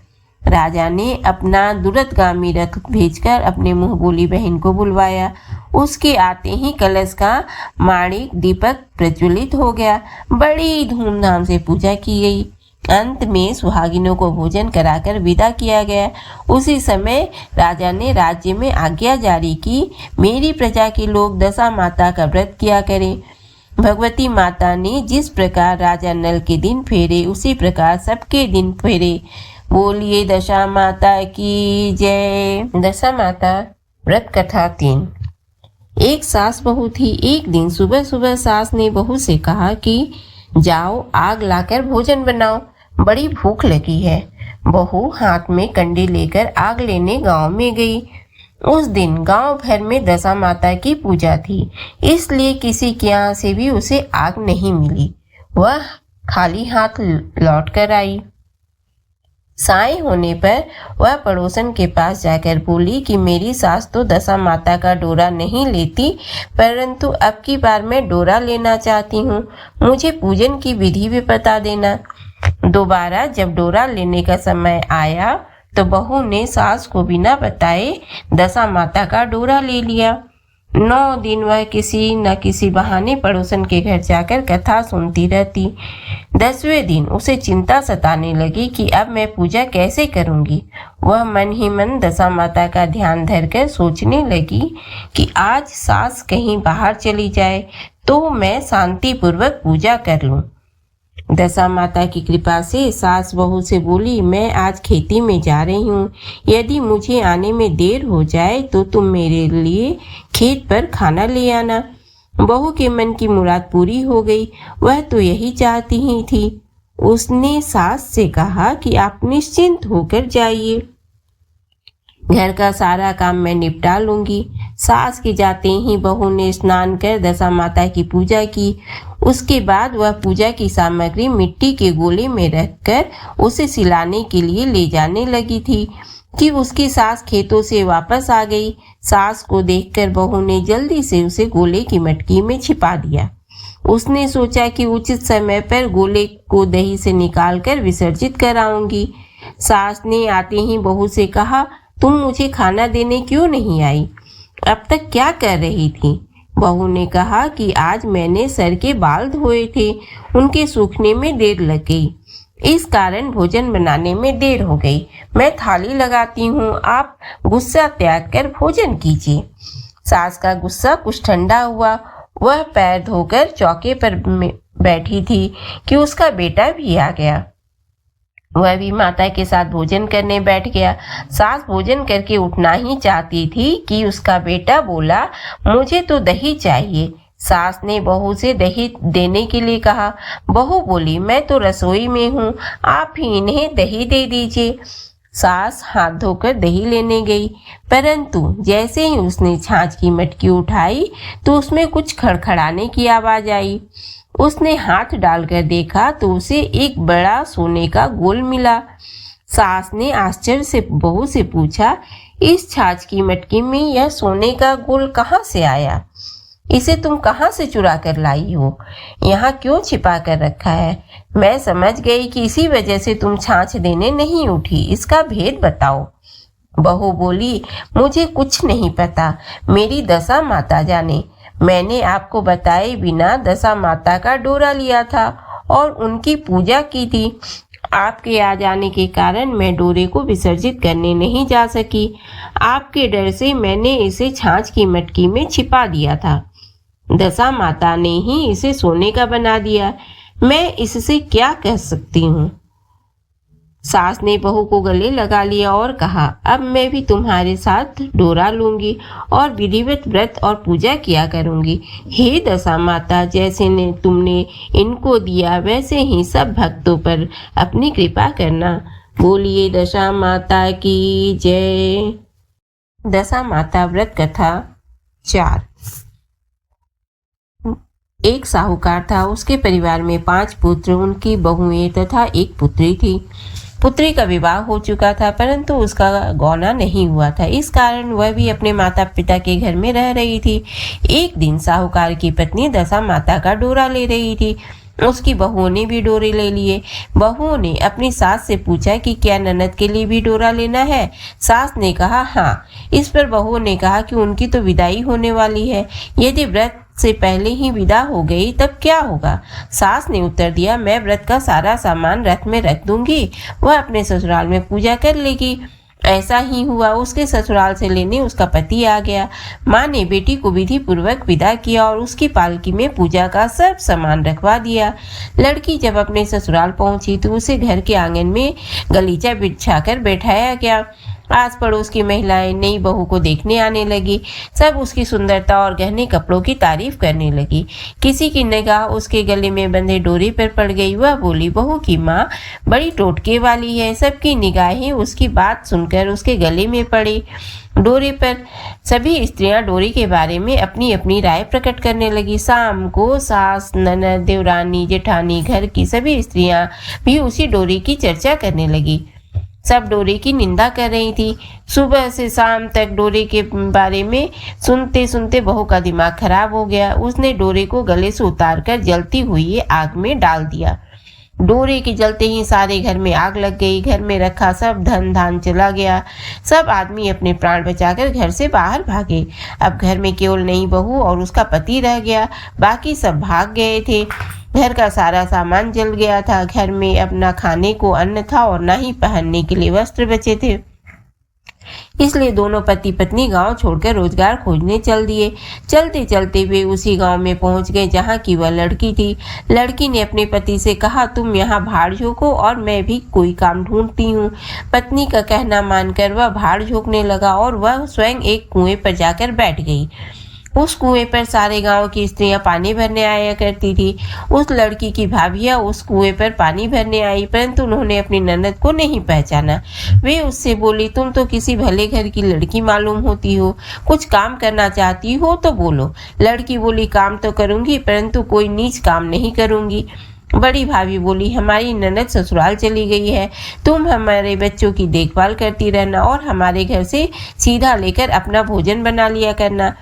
राजा ने अपना दूरगामी रथ भेजकर अपने मुंह बोली बहन को बुलवाया। उसके आते ही कलश का माणिक दीपक प्रज्वलित हो गया। बड़ी धूमधाम से पूजा की गई। अंत में सुहागिनों को भोजन कराकर विदा किया गया। उसी समय राजा ने राज्य में आज्ञा जारी की, मेरी प्रजा के लोग दशा माता का व्रत किया करें। भगवती माता ने जिस प्रकार राजा नल के दिन फेरे, उसी प्रकार सबके दिन फेरे। बोलिए दशा माता की जय। दशा माता व्रत कथा 3। एक सास बहू थी। एक दिन सुबह सुबह सास ने बहू से कहा कि जाओ आग लाकर भोजन बनाओ, बड़ी भूख लगी है। बहू हाथ में कंडी लेकर आग लेने गांव में गई। उस दिन गांव भर में दशा माता की पूजा थी, इसलिए किसी के यहाँ से भी उसे आग नहीं मिली। वह खाली हाथ लौट कर आई। साय होने पर वह पड़ोसन के पास जाकर बोली कि मेरी सास तो दशा माता का डोरा नहीं लेती, परंतु अब की बार मैं डोरा लेना चाहती हूँ। मुझे पूजन की विधि भी बता देना। दोबारा जब डोरा लेने का समय आया तो बहू ने सास को बिना बताए दशा माता का डोरा ले लिया। 9 दिन वह किसी न किसी बहाने पड़ोसन के घर जाकर कथा सुनती रहती। 10वें दिन उसे चिंता सताने लगी कि अब मैं पूजा कैसे करूंगी। वह मन ही मन दशा माता का ध्यान धरकर सोचने लगी कि आज सास कहीं बाहर चली जाए तो मैं शांतिपूर्वक पूजा कर लूं। दशा माता की कृपा से सास बहू से बोली, मैं आज खेती में जा रही हूँ, यदि मुझे आने में देर हो जाए तो तुम मेरे लिए खेत पर खाना ले आना। बहू के मन की मुराद पूरी हो गई। वह तो यही चाहती ही थी। उसने सास से कहा कि आप निश्चिंत होकर जाइए, घर का सारा काम मैं निपटा लूंगी। सास के जाते ही बहू ने स्नान कर दशा माता की पूजा की। उसके बाद वह पूजा की सामग्री मिट्टी के गोले में रखकर उसे सिलाने के लिए ले जाने लगी थी कि उसकी सास खेतों से वापस आ गई। सास को देखकर बहू ने जल्दी से उसे गोले की मटकी में छिपा दिया। उसने सोचा कि उचित समय पर गोले को दही से निकालकर विसर्जित कराऊंगी। सास ने आते ही बहू से कहा, तुम मुझे खाना देने क्यों नहीं आई? अब तक क्या कर रही थी? बहू ने कहा कि आज मैंने सर के बाल धोए थे, उनके सूखने में देर लग गई, इस कारण भोजन बनाने में देर हो गई। मैं थाली लगाती हूँ, आप गुस्सा त्याग कर भोजन कीजिए। सास का गुस्सा कुछ ठंडा हुआ। वह पैर धोकर चौके पर बैठी थी कि उसका बेटा भी आ गया। वह भी माता के साथ भोजन करने बैठ गया। सास भोजन करके उठना ही चाहती थी कि उसका बेटा बोला, मुझे तो दही चाहिए। सास ने बहू से दही देने के लिए कहा। बहू बोली, मैं तो रसोई में हूँ, आप ही इन्हें दही दे दीजिए। सास हाथ धोकर दही लेने गई, परंतु जैसे ही उसने छाछ की मटकी उठाई तो उसमें कुछ खड़खड़ाने की आवाज आई। उसने हाथ डालकर देखा तो उसे एक बड़ा सोने का गोल मिला। सास ने आश्चर्य से बहू से पूछा, इस छाछ की मटकी में यह सोने का गोल कहाँ से आया? इसे तुम कहाँ से चुरा कर लाई हो? यहाँ क्यों छिपा कर रखा है? मैं समझ गई कि इसी वजह से तुम छाछ देने नहीं उठी, इसका भेद बताओ। बहू बोली, मुझे कुछ नहीं पता, मेरी दशा माता जाने। मैंने आपको बताए बिना दशा माता का डोरा लिया था और उनकी पूजा की थी। आपके आ जाने के कारण मैं डोरे को विसर्जित करने नहीं जा सकी। आपके डर से मैंने इसे छाछ की मटकी में छिपा दिया था। दशा माता ने ही इसे सोने का बना दिया। मैं इससे क्या कह सकती हूँ? सास ने बहू को गले लगा लिया और कहा, अब मैं भी तुम्हारे साथ डोरा लूंगी और विधिवत व्रत और पूजा किया करूंगी। हे दशा माता, जैसे ने तुमने इनको दिया वैसे ही सब भक्तों पर अपनी कृपा करना। बोलिए दशा माता की जय। दशा माता व्रत कथा 4। एक साहूकार था। उसके परिवार में 5 पुत्र, उनकी बहुएं तथा एक पुत्री थी। पुत्री का विवाह हो चुका था, परंतु उसका गौना नहीं हुआ था। इस कारण वह भी अपने माता पिता के घर में रह रही थी। एक दिन साहूकार की पत्नी दशा माता का डोरा ले रही थी। उसकी बहुओं ने भी डोरे ले लिए। बहुओं ने अपनी सास से पूछा कि क्या ननद के लिए भी डोरा लेना है। सास ने कहा हाँ। इस पर बहुओं ने कहा कि उनकी तो विदाई होने वाली है, यदि व्रत से पहले ही विदा हो गई तब क्या होगा। सास ने उत्तर दिया, मैं व्रत का सारा सामान रथ में रख दूंगी, वह अपने ससुराल में पूजा कर लेगी। ऐसा ही हुआ। उसके ससुराल से लेने उसका पति आ गया। माँ ने बेटी को विधि पूर्वक विदा किया और उसकी पालकी में पूजा का सब सामान रखवा दिया। लड़की जब अपने ससुराल पहुंची तो उसे घर के आंगन में गलीचा बिछाकर बैठाया गया। आस पड़ोस की महिलाएं नई बहू को देखने आने लगी। सब उसकी सुंदरता और गहने कपड़ों की तारीफ करने लगी। किसी की निगाह उसके गले में बंधे डोरे पर पड़ गई। वह बोली, बहू की माँ बड़ी टोटके वाली है। सबकी निगाहें उसकी बात सुनकर उसके गले में पड़ी। डोरे पर सभी स्त्रियां डोरे के बारे में अपनी अपनी राय प्रकट करने लगी। शाम को सास, ननद, देवरानी, जेठानी, घर की सभी स्त्रियां भी उसी डोरे की चर्चा करने लगी। सब डोरे की निंदा कर रही थी। सुबह से शाम तक डोरे के बारे में सुनते सुनते बहू का दिमाग खराब हो गया। उसने डोरे को गले से उतारकर जलती हुई आग में डाल दिया। डोरे के जलते ही सारे घर में आग लग गई। घर में रखा सब धन धान चला गया। सब आदमी अपने प्राण बचाकर घर से बाहर भागे। अब घर में केवल नई बहू और उसका पति रह गया, बाकी सब भाग गए थे। घर का सारा सामान जल गया था। घर में अब न खाने को अन्न था और न ही पहनने के लिए वस्त्र बचे थे। इसलिए दोनों पति पत्नी गांव छोड़कर रोजगार खोजने चल दिए। चलते चलते वे उसी गांव में पहुंच गए जहां की वह लड़की थी। लड़की ने अपने पति से कहा, तुम यहाँ भाड़ झोंको और मैं भी कोई काम ढूंढती हूँ। पत्नी का कहना मानकर वह भाड़ झोंकने लगा और वह स्वयं एक कुएं पर जाकर बैठ गई। उस कुएं पर सारे गांव की स्त्रियां पानी भरने आया करती थी। उस लड़की की भाभियां उस कुएं पर पानी भरने आई, परंतु उन्होंने अपनी ननद को नहीं पहचाना। वे उससे बोली, तुम तो किसी भले घर की लड़की मालूम होती हो, कुछ काम करना चाहती हो तो बोलो। लड़की बोली, काम तो करूंगी परंतु कोई नीच काम नहीं करूंगी। बड़ी भाभी बोली, हमारी ननद ससुराल चली गई है, तुम हमारे बच्चों की देखभाल करती रहना और हमारे घर से सीधा लेकर अपना भोजन बना लिया करना।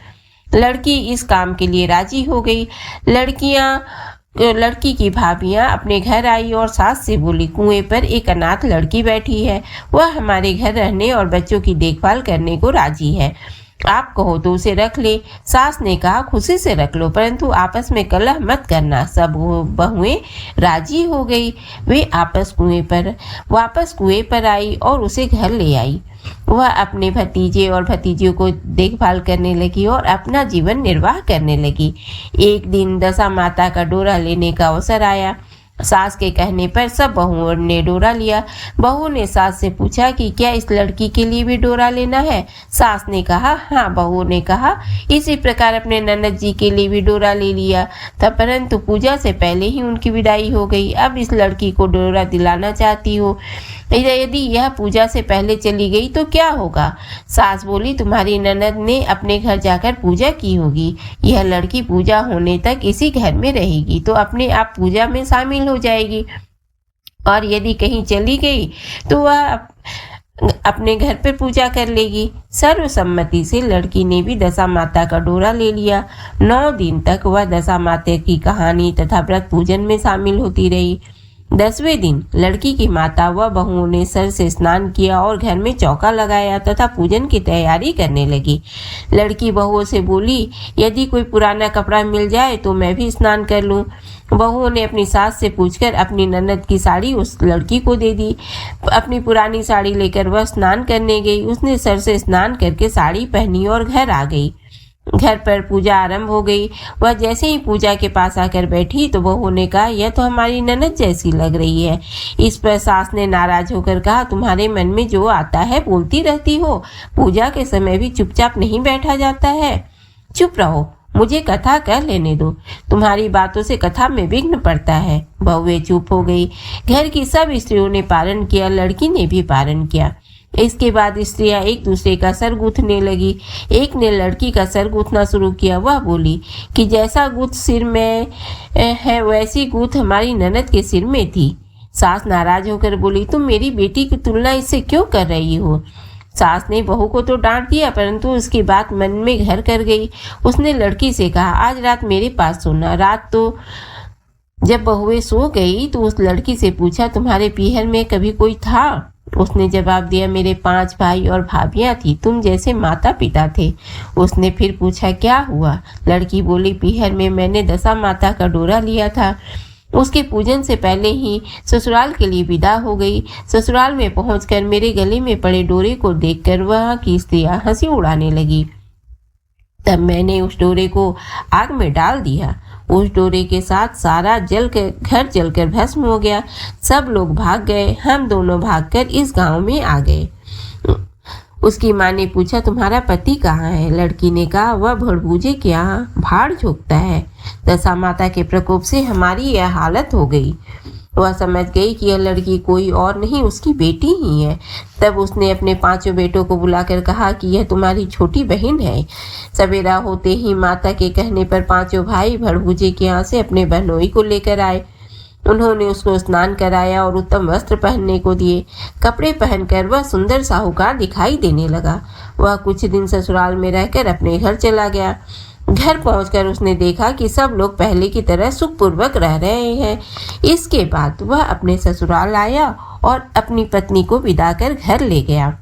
लड़की इस काम के लिए राजी हो गई। लड़की की भाभियां अपने घर आई और सास से बोली, कुएं पर एक अनाथ लड़की बैठी है, वह हमारे घर रहने और बच्चों की देखभाल करने को राजी है, आप कहो तो उसे रख ले। सास ने कहा, खुशी से रख लो, परंतु आपस में कलह मत करना। सब बहुएं राजी हो गई। वे वापस कुएं पर आई और उसे घर ले आई। वह अपने भतीजे और भतीजियों को देखभाल करने लगी और अपना जीवन निर्वाह करने लगी। एक दिन दशा माता का डोरा लेने का अवसर आया। सास के कहने पर सब बहुओं ने डोरा लिया। बहू ने सास से पूछा कि क्या इस लड़की के लिए भी डोरा लेना है। सास ने कहा हाँ। बहू ने कहा, इसी प्रकार अपने ननद जी के लिए भी डोरा ले लिया था, परंतु पूजा से पहले ही उनकी विदाई हो गई। अब इस लड़की को डोरा दिलाना चाहती हो। यदि यह पूजा से पहले चली गई तो क्या होगा। सास बोली, तुम्हारी ननद ने अपने घर जाकर पूजा की होगी, यह लड़की पूजा होने तक इसी घर में रहेगी तो अपने आप पूजा में शामिल हो जाएगी, और यदि कहीं चली गई तो वह अपने घर पर पूजा कर लेगी। सर्वसम्मति से लड़की ने भी दशा माता का डोरा ले लिया। 9 दिन तक वह दशा माता की कहानी तथा व्रत पूजन में शामिल होती रही। 10वें दिन लड़की की माता व बहुओं ने सर से स्नान किया और घर में चौका लगाया तथा पूजन की तैयारी करने लगी। लड़की बहुओं से बोली, यदि कोई पुराना कपड़ा मिल जाए तो मैं भी स्नान कर लूं। बहुओं ने अपनी सास से पूछकर अपनी ननद की साड़ी उस लड़की को दे दी। अपनी पुरानी साड़ी लेकर वह स्नान करने गई। उसने सर से स्नान करके साड़ी पहनी और घर आ गई। घर पर पूजा आरंभ हो गई। वह जैसे ही पूजा के पास आकर बैठी तो बहू ने कहा, यह तो हमारी ननद जैसी लग रही है। इस पर सास ने नाराज होकर कहा, तुम्हारे मन में जो आता है बोलती रहती हो, पूजा के समय भी चुपचाप नहीं बैठा जाता है। चुप रहो, मुझे कथा कर लेने दो, तुम्हारी बातों से कथा में विघ्न पड़ता है। बहुएं चुप हो गई। घर की सब स्त्रियों ने पारण किया, लड़की ने भी पारण किया। इसके बाद स्त्रियां एक दूसरे का सर गूंथने लगी। एक ने लड़की का सर गूंथना शुरू किया। वह बोली कि जैसा गूंथ सिर में है वैसी गूंथ हमारी ननद के सिर में थी। सास नाराज होकर बोली, तुम मेरी बेटी की तुलना इससे क्यों कर रही हो? सास ने बहू को तो डांट दिया, परंतु उसकी बात मन में घर कर गई। उसने लड़की से कहा, आज रात मेरे पास सोना। रात तो जब बहुएं सो गई तो उस लड़की से पूछा, तुम्हारे पीहर में कभी कोई था? उसने जवाब दिया, मेरे 5 भाई और भाभियां थी, तुम जैसे माता पिता थे। उसने फिर पूछा, क्या हुआ? लड़की बोली, पीहर में मैंने दशा माता का डोरा लिया था। उसके पूजन से पहले ही ससुराल के लिए विदा हो गई। ससुराल में पहुंचकर मेरे गले में पड़े डोरे को देखकर वहां की स्त्रियां हंसी उड़ाने लगी। तब मैंने उस डोरे को आग में डाल दिया। उस डोरे के साथ सारा घर जलकर भस्म हो गया। सब लोग भाग गए। हम दोनों भागकर इस गांव में आ गए। उसकी माँ ने पूछा, तुम्हारा पति कहाँ है? लड़की ने कहा, वह भड़बूजे के यहाँ भाड़ झोंकता है। दशा माता के प्रकोप से हमारी यह हालत हो गई। वह समझ गई कि यह लड़की कोई और नहीं, उसकी बेटी ही है। तब उसने अपने 5 बेटों को बुलाकर कहा कि यह तुम्हारी छोटी बहन है। सवेरा होते ही माता के कहने पर 5 भाई भड़बूजे के यहाँ से अपने बहनोई को लेकर आए। उन्होंने उसको स्नान कराया और उत्तम वस्त्र पहनने को दिए। कपड़े पहनकर वह सुंदर साहूकार दिखाई देने लगा। वह कुछ दिन ससुराल में रहकर अपने घर चला गया। घर पहुंचकर उसने देखा कि सब लोग पहले की तरह सुखपूर्वक रह रहे हैं। इसके बाद वह अपने ससुराल आया और अपनी पत्नी को विदा कर घर ले गया।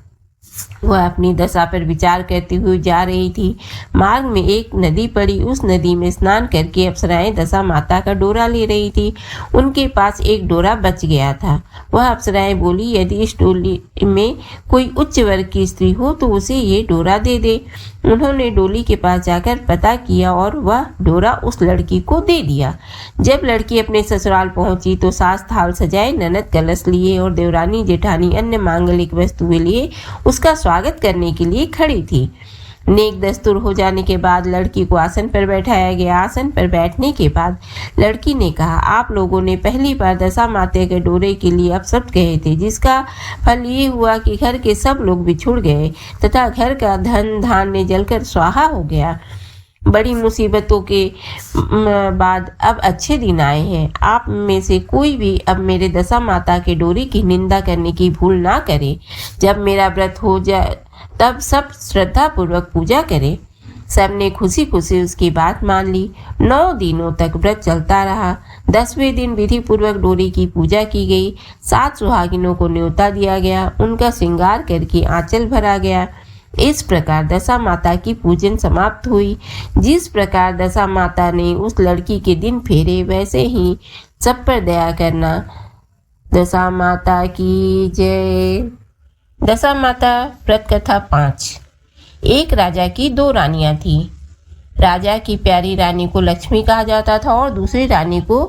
वह अपनी दशा पर विचार करते हुए जा रही थी। मार्ग में एक नदी पड़ी। उस नदी में स्नान करके अप्सराएं दशा माता का डोरा ले रही थी। उनके पास एक डोरा बच गया था। वह अप्सराएं बोली, यदि इस डोली में कोई उच्च वर्ग की स्त्री हो तो उसे ये डोरा दे दे। उन्होंने डोली के पास जाकर पता किया और वह डोरा उस लड़की को दे दिया। जब लड़की अपने ससुराल पहुंची तो सास थाल सजाए, ननद कलश लिए और देवरानी जेठानी अन्य मांगलिक वस्तुएं लिए उसका स्वागत करने के लिए खड़ी थी। नेक दस्तूर हो जाने के बाद लड़की को आसन पर बैठाया गया। आसन पर बैठने के बाद लड़की ने कहा, आप लोगों ने पहली बार दशा माता के डोरे के लिए अपशब्द कहे थे, जिसका फल ये हुआ कि घर के सब लोग बिछुड़ गए तथा घर का धन धान्य जलकर स्वाहा हो गया। बड़ी मुसीबतों के बाद अब अच्छे दिन आए हैं। आप में से कोई भी अब मेरे दशा माता के डोरे की निंदा करने की भूल ना करे। जब मेरा व्रत हो जाए तब सब श्रद्धा पूर्वक पूजा करें। सबने खुशी खुशी उसकी बात मान ली। 9 दिनों तक व्रत चलता रहा। 10वें दिन विधि पूर्वक डोरी की पूजा की गई। 7 सुहागिनों को न्योता दिया गया। उनका श्रृंगार करके आंचल भरा गया। इस प्रकार दशा माता की पूजन समाप्त हुई। जिस प्रकार दशा माता ने उस लड़की के दिन फेरे, वैसे ही सब पर दया करना। दशा माता की जय। दशा माता व्रत कथा 5। एक राजा की 2 रानियां थी। राजा की प्यारी रानी को लक्ष्मी कहा जाता था और दूसरी रानी को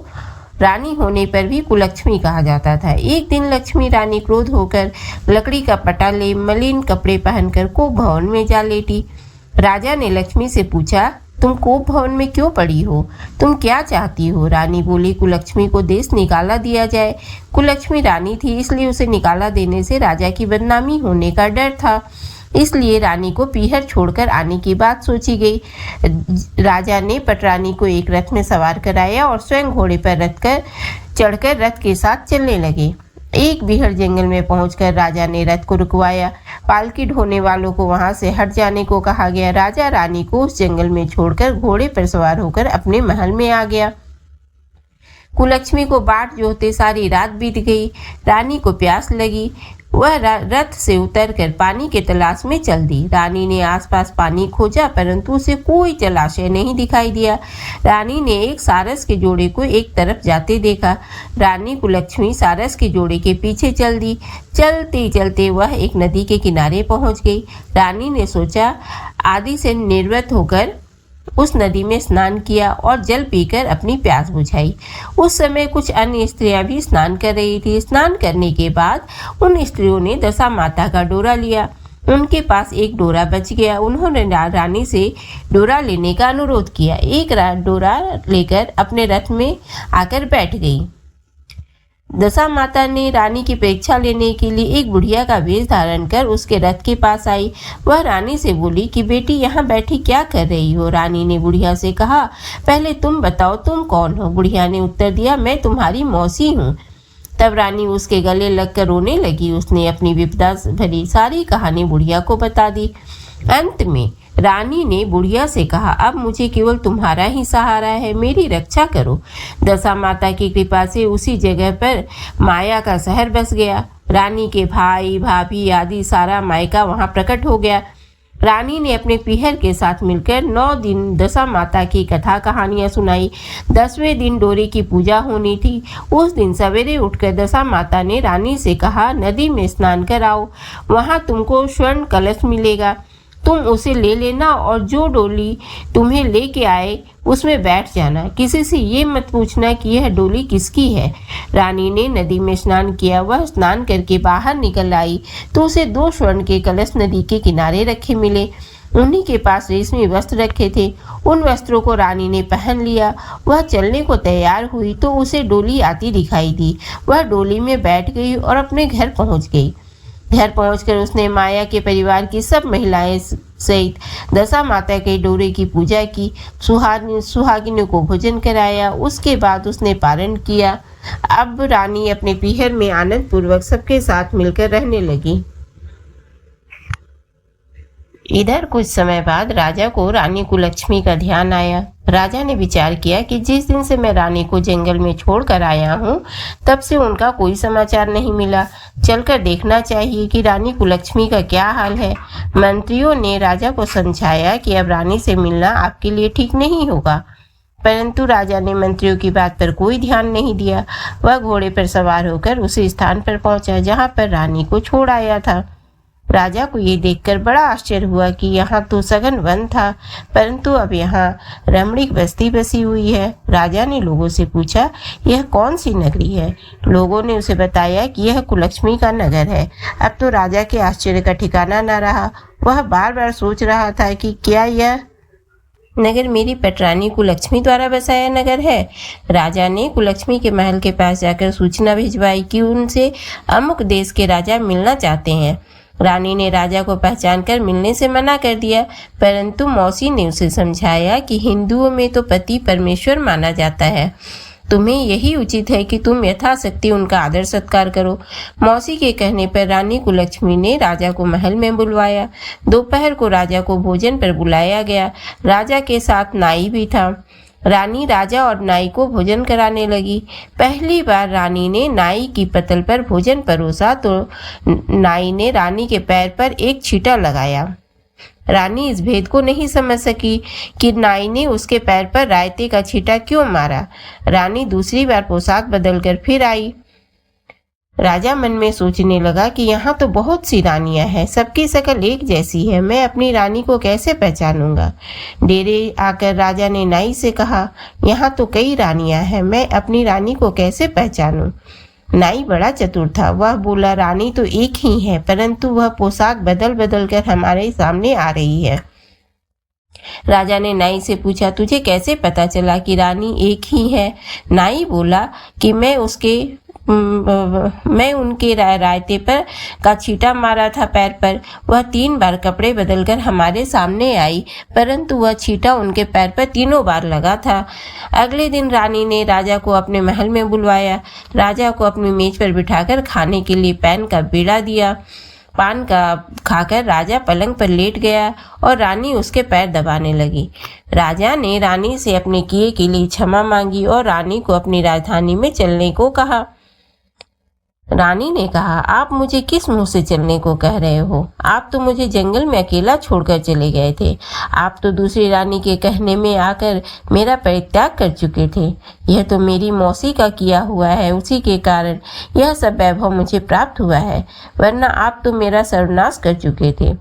रानी होने पर भी कुलक्ष्मी कहा जाता था। एक दिन लक्ष्मी रानी क्रोध होकर लकड़ी का पटा ले मलिन कपड़े पहनकर कोप भवन में जा लेटी। राजा ने लक्ष्मी से पूछा, तुम कोप भवन में क्यों पड़ी हो? तुम क्या चाहती हो? रानी बोली, कुलक्ष्मी को देश निकाला दिया जाए। कुलक्ष्मी रानी थी, इसलिए उसे निकाला देने से राजा की बदनामी होने का डर था। इसलिए रानी को पीहर छोड़कर आने की बात सोची गई। राजा ने पटरानी को एक रथ में सवार कराया और स्वयं घोड़े पर चढ़कर रथ के साथ चलने लगे। एक बीहड़ जंगल में पहुंचकर राजा ने रथ को रुकवाया। पालकी ढोने वालों को वहां से हट जाने को कहा गया। राजा रानी को उस जंगल में छोड़कर घोड़े पर सवार होकर अपने महल में आ गया। कुलक्ष्मी को बाट जोहते सारी रात बीत गई। रानी को प्यास लगी। वह रथ से उतरकर पानी के तलाश में चल दी। रानी ने आसपास पानी खोजा, परंतु उसे कोई जलाशय नहीं दिखाई दिया। रानी ने एक सारस के जोड़े को एक तरफ जाते देखा। रानी कुलक्ष्मी सारस के जोड़े के पीछे चल दी। चलते चलते वह एक नदी के किनारे पहुंच गई। रानी ने सोचा, आदि से निर्वृत होकर उस नदी में स्नान किया और जल पीकर अपनी प्यास बुझाई। उस समय कुछ अन्य स्त्रियां भी स्नान कर रही थी। स्नान करने के बाद उन स्त्रियों ने दशा माता का डोरा लिया। उनके पास एक डोरा बच गया। उन्होंने रानी से डोरा लेने का अनुरोध किया। एक डोरा लेकर अपने रथ में आकर बैठ गई। दशा माता ने रानी की परीक्षा लेने के लिए एक बुढ़िया का वेश धारण कर उसके रथ के पास आई। वह रानी से बोली कि बेटी यहाँ बैठी क्या कर रही हो? रानी ने बुढ़िया से कहा, पहले तुम बताओ तुम कौन हो? बुढ़िया ने उत्तर दिया, मैं तुम्हारी मौसी हूँ। तब रानी उसके गले लगकर रोने लगी। उसने अपनी विपदा भरी सारी कहानी बुढ़िया को बता दी। अंत में रानी ने बुढ़िया से कहा, अब मुझे केवल तुम्हारा ही सहारा है, मेरी रक्षा करो। दशा माता की कृपा से उसी जगह पर माया का शहर बस गया। रानी के भाई भाभी आदि सारा मायका वहां प्रकट हो गया। रानी ने अपने पीहर के साथ मिलकर 9 दिन दशा माता की कथा कहानियां सुनाई। 10वें दिन डोरी की पूजा होनी थी। उस दिन सवेरे उठकर दशा माता ने रानी से कहा, नदी में स्नान कराओ, वहां तुमको स्वर्ण कलश मिलेगा, तुम उसे ले लेना और जो डोली तुम्हें लेके आए उसमें बैठ जाना। किसी से ये मत पूछना कि यह डोली किसकी है। रानी ने नदी में स्नान किया। वह स्नान करके बाहर निकल आई तो उसे 2 स्वर्ण के कलश नदी के किनारे रखे मिले। उन्हीं के पास रेशमी वस्त्र रखे थे। उन वस्त्रों को रानी ने पहन लिया। वह चलने को तैयार हुई तो उसे डोली आती दिखाई दी। वह डोली में बैठ गई और अपने घर पहुंच गई। घर पहुंचकर उसने माया के परिवार की सब महिलाएं सहित दशा माता के डोरे की पूजा की, सुहागिनों को भोजन कराया। उसके बाद उसने पारण किया। अब रानी अपने पीहर में आनंद पूर्वक सबके साथ मिलकर रहने लगी। इधर कुछ समय बाद राजा को रानी कुलक्ष्मी का ध्यान आया। राजा ने विचार किया कि जिस दिन से मैं रानी को जंगल में छोड़कर आया हूँ तब से उनका कोई समाचार नहीं मिला। चलकर देखना चाहिए कि रानी कुलक्ष्मी का क्या हाल है। मंत्रियों ने राजा को समझाया कि अब रानी से मिलना आपके लिए ठीक नहीं होगा, परंतु राजा ने मंत्रियों की बात पर कोई ध्यान नहीं दिया। वह घोड़े पर सवार होकर उसी स्थान पर पहुंचा जहां पर रानी को छोड़ आया था। राजा को ये देखकर बड़ा आश्चर्य हुआ कि यहाँ तो सघन वन था, परंतु अब यहाँ रमणीक बस्ती बसी हुई है। राजा ने लोगों से पूछा, यह कौन सी नगरी है? लोगों ने उसे बताया कि यह कुलक्ष्मी का नगर है। अब तो राजा के आश्चर्य का ठिकाना न रहा। वह बार बार सोच रहा था कि क्या यह नगर मेरी पटरानी कुलक्ष्मी द्वारा बसाया नगर है। राजा ने कुलक्ष्मी के महल के पास जाकर सूचना भिजवाई कि उनसे अमुक देश के राजा मिलना चाहते हैं। रानी ने राजा को पहचानकर मिलने से मना कर दिया, परंतु मौसी ने उसे समझाया कि हिंदुओं में तो पति परमेश्वर माना जाता है। तुम्हें यही उचित है कि तुम यथाशक्ति उनका आदर सत्कार करो। मौसी के कहने पर रानी कुलक्ष्मी ने राजा को महल में बुलवाया। दोपहर को राजा को भोजन पर बुलाया गया। राजा के साथ नाई भी था। रानी राजा और नाई को भोजन कराने लगी। पहली बार रानी ने नाई की पतल पर भोजन परोसा तो नाई ने रानी के पैर पर एक छींटा लगाया। रानी इस भेद को नहीं समझ सकी कि नाई ने उसके पैर पर रायते का छींटा क्यों मारा। रानी दूसरी बार पोशाक बदलकर फिर आई। राजा मन में सोचने लगा कि यहाँ तो बहुत सी रानियां हैं, सबकी शक्ल एक जैसी है, मैं अपनी रानी को कैसे पहचानूंगा। डेरे आकर राजा ने नाई से कहा, यहाँ तो कई रानियां हैं, मैं अपनी रानी को कैसे पहचानूं। नाई बड़ा चतुर था। वह बोला, रानी तो एक ही है, परंतु वह पोशाक बदल बदल कर हमारे सामने आ रही है। राजा ने नाई से पूछा, तुझे कैसे पता चला कि रानी एक ही है? नाई बोला कि मैं उनके रायते पर का छींटा मारा था पैर पर। वह 3 बार कपड़े बदलकर हमारे सामने आई, परंतु वह छींटा उनके पैर पर 3 बार लगा था। अगले दिन रानी ने राजा को अपने महल में बुलवाया। राजा को अपनी मेज पर बिठाकर खाने के लिए पान का बीड़ा दिया। पान का खाकर राजा पलंग पर लेट गया और रानी उसके पैर दबाने लगी। राजा ने रानी से अपने किए के लिए क्षमा मांगी और रानी को अपनी राजधानी में चलने को कहा। रानी ने कहा, आप मुझे किस मुंह से चलने को कह रहे हो? आप तो मुझे जंगल में अकेला छोड़कर चले गए थे। आप तो दूसरी रानी के कहने में आकर मेरा परित्याग कर चुके थे। यह तो मेरी मौसी का किया हुआ है, उसी के कारण यह सब वैभव मुझे प्राप्त हुआ है, वरना आप तो मेरा सर्वनाश कर चुके थे।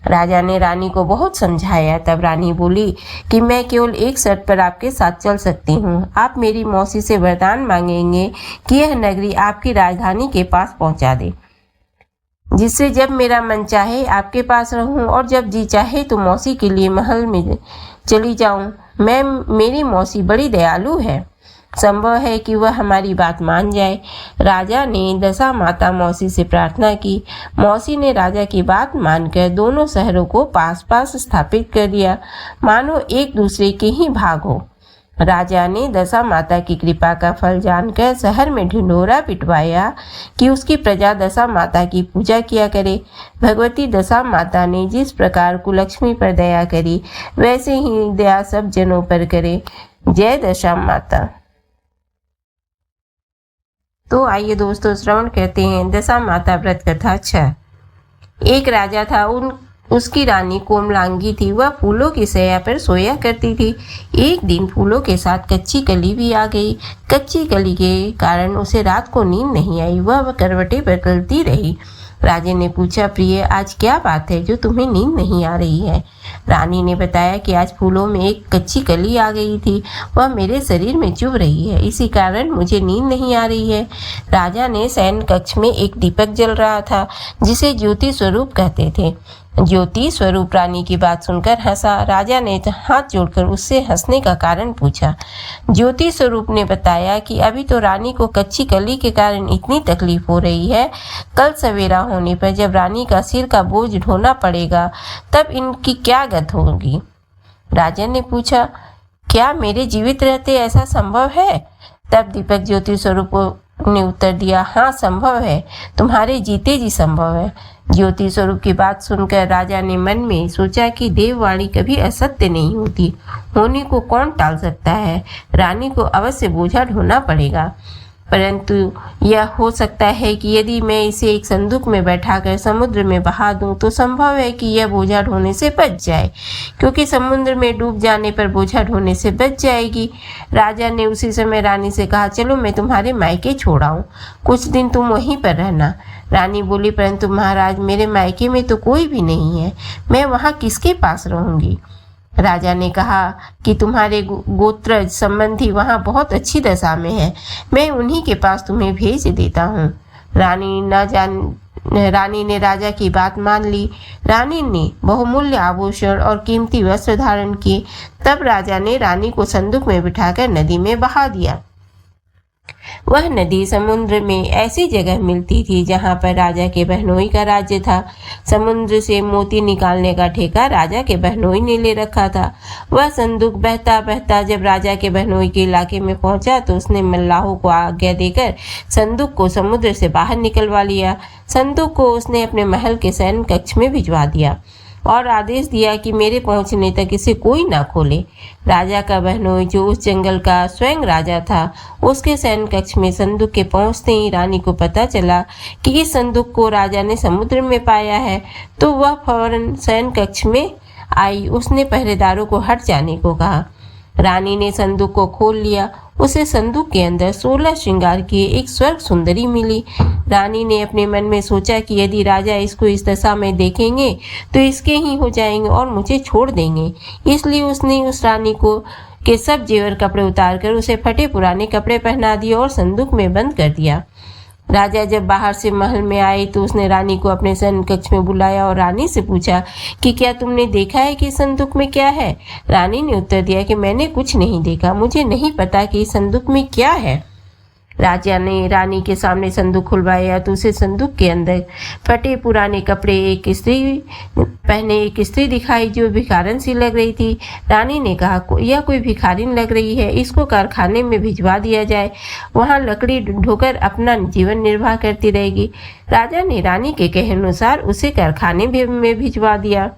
राजा ने रानी को बहुत समझाया। तब रानी बोली कि मैं केवल एक शर्त पर आपके साथ चल सकती हूँ। आप मेरी मौसी से वरदान मांगेंगे कि यह नगरी आपकी राजधानी के पास पहुँचा दे, जिससे जब मेरा मन चाहे आपके पास रहूं और जब जी चाहे तो मौसी के लिए महल में चली जाऊं। मेरी मौसी बड़ी दयालु है, संभव है कि वह हमारी बात मान जाए। राजा ने दशा माता मौसी से प्रार्थना की। मौसी ने राजा की बात मानकर दोनों शहरों को पास पास स्थापित कर दिया, मानो एक दूसरे के ही भाग हो। राजा ने दशा माता की कृपा का फल जानकर शहर में ढिंढोरा पिटवाया कि उसकी प्रजा दशा माता की पूजा किया करे। भगवती दशा माता ने जिस प्रकार कुलक्ष्मी पर दया करी, वैसे ही दया सब जनों पर करे। जय दशा माता। तो आइए दोस्तों श्रवण करते हैं दशा माता व्रत कथा 6। एक राजा था, उसकी रानी कोमलांगी थी। वह फूलों की शैया पर सोया करती थी। एक दिन फूलों के साथ कच्ची कली भी आ गई। कच्ची कली के कारण उसे रात को नींद नहीं आई। वह करवटे पर गलती रही। राजा ने पूछा, प्रिय, आज क्या बात है जो तुम्हें नींद नहीं आ रही है? रानी ने बताया कि आज फूलों में एक कच्ची कली आ गई थी। वह मेरे शरीर में चुभ रही है, इसी कारण मुझे नींद नहीं आ रही है। राजा ने शयन कक्ष में एक दीपक जल रहा था, जिसे ज्योति स्वरूप कहते थे। ज्योति स्वरूप रानी की बात सुनकर हंसा। राजा ने हाथ जोड़कर उससे हंसने का कारण पूछा। ज्योति स्वरूप ने बताया कि अभी तो रानी को कच्ची कली के कारण इतनी तकलीफ हो रही है। कल सवेरा होने पर जब रानी का सिर का बोझ ढोना पड़ेगा, तब इनकी क्या गत होगी? राजा ने पूछा, क्या मेरे जीवित रहते ऐसा संभव है? तब दीपक ज्योति स्वरूप ने उत्तर दिया, हाँ संभव है, तुम्हारे जीते जी संभव है। ज्योति स्वरूप की बात सुनकर राजा ने मन में सोचा कि देववाणी कभी असत्य नहीं होती। होने को कौन टाल सकता है? रानी को अवश्य बोझा ढोना पड़ेगा, परंतु यह हो सकता है कि यदि मैं इसे एक संदूक में बैठाकर समुद्र में बहा दूं, तो संभव है कि यह बोझा ढोने से बच जाए, क्योंकि समुद्र में डूब जाने पर बोझा ढोने से बच जाएगी। राजा ने उसी समय रानी से कहा, चलो मैं तुम्हारे मायके छोड़ आऊं, कुछ दिन तुम वहीं पर रहना। रानी बोली, परंतु महाराज, मेरे मायके में तो कोई भी नहीं है, मैं वहाँ किसके पास रहूंगी? राजा ने कहा कि तुम्हारे गोत्र संबंधी वहाँ बहुत अच्छी दशा में है, मैं उन्हीं के पास तुम्हें भेज देता हूँ। रानी ने राजा की बात मान ली। रानी ने बहुमूल्य आभूषण और कीमती वस्त्र धारण किए। तब राजा ने रानी को संदूक में बिठाकर नदी में बहा दिया। वह नदी समुद्र में ऐसी जगह मिलती थी जहाँ पर राजा के बहनोई का राज्य था। समुद्र से मोती निकालने का ठेका राजा के बहनोई ने ले रखा था। वह संदूक बहता बहता जब राजा के बहनोई के इलाके में पहुंचा, तो उसने मल्लाहों को आज्ञा देकर संदूक को समुद्र से बाहर निकलवा लिया। संदूक को उसने अपने महल के शयन कक्ष में भिजवा दिया और आदेश दिया कि मेरे पहुंचने तक इसे कोई ना खोले। राजा का बहनोई, जो उस जंगल का स्वयं राजा था, उसके शयन कक्ष में संदूक के पहुंचते ही रानी को पता चला कि इस संदूक को राजा ने समुद्र में पाया है, तो वह फौरन शयन कक्ष में आई। उसने पहरेदारों को हट जाने को कहा। रानी ने संदूक को खोल लिया। उसे संदूक के अंदर 16 श्रृंगार किए एक स्वर्ग सुंदरी मिली। रानी ने अपने मन में सोचा कि यदि राजा इसको इस दशा में देखेंगे तो इसके ही हो जाएंगे और मुझे छोड़ देंगे। इसलिए उसने उस रानी को के सब जेवर कपड़े उतारकर उसे फटे पुराने कपड़े पहना दिए और संदूक में बंद कर दिया। राजा जब बाहर से महल में आए तो उसने रानी को अपने शयन कक्ष में बुलाया और रानी से पूछा कि क्या तुमने देखा है कि संदूक में क्या है? रानी ने उत्तर दिया कि मैंने कुछ नहीं देखा, मुझे नहीं पता कि संदूक में क्या है। राजा ने रानी के सामने संदूक खुलवाया तो उसे संदूक के अंदर फटे पुराने कपड़े एक स्त्री दिखाई, जो भिखारन सी लग रही थी। रानी ने कहा, यह कोई भिखारिन लग रही है, इसको कारखाने में भिजवा दिया जाए, वहां लकड़ी ढोकर अपना जीवन निर्वाह करती रहेगी। राजा ने रानी के कहे अनुसार उसे कारखाने में भिजवा दिया।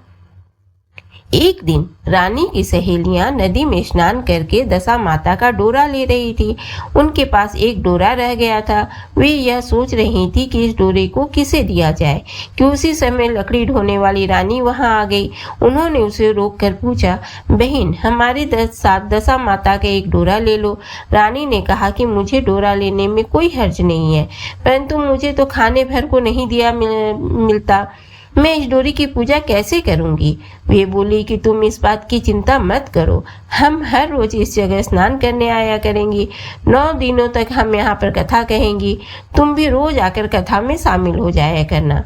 एक दिन रानी की सहेलियां नदी में स्नान करके दशा माता का डोरा ले रही थी। उनके पास एक डोरा रह गया था। वे यह सोच रही थी कि इस डोरे को किसे दिया जाए कि उसी समय लकड़ी ढोने वाली रानी वहां आ गई। उन्होंने उसे रोककर पूछा, बहन, हमारे साथ दशा माता का एक डोरा ले लो। रानी ने कहा कि मुझे डोरा लेने में कोई हर्ज नहीं है, परंतु मुझे तो खाने भर को नहीं दिया मिलता, मैं इस डोरी की पूजा कैसे करूंगी? वे बोली कि तुम इस बात की चिंता मत करो, हम हर रोज इस जगह स्नान करने आया करेंगी। 9 दिनों तक हम यहाँ पर कथा कहेंगी, तुम भी रोज आकर कथा में शामिल हो जाया करना।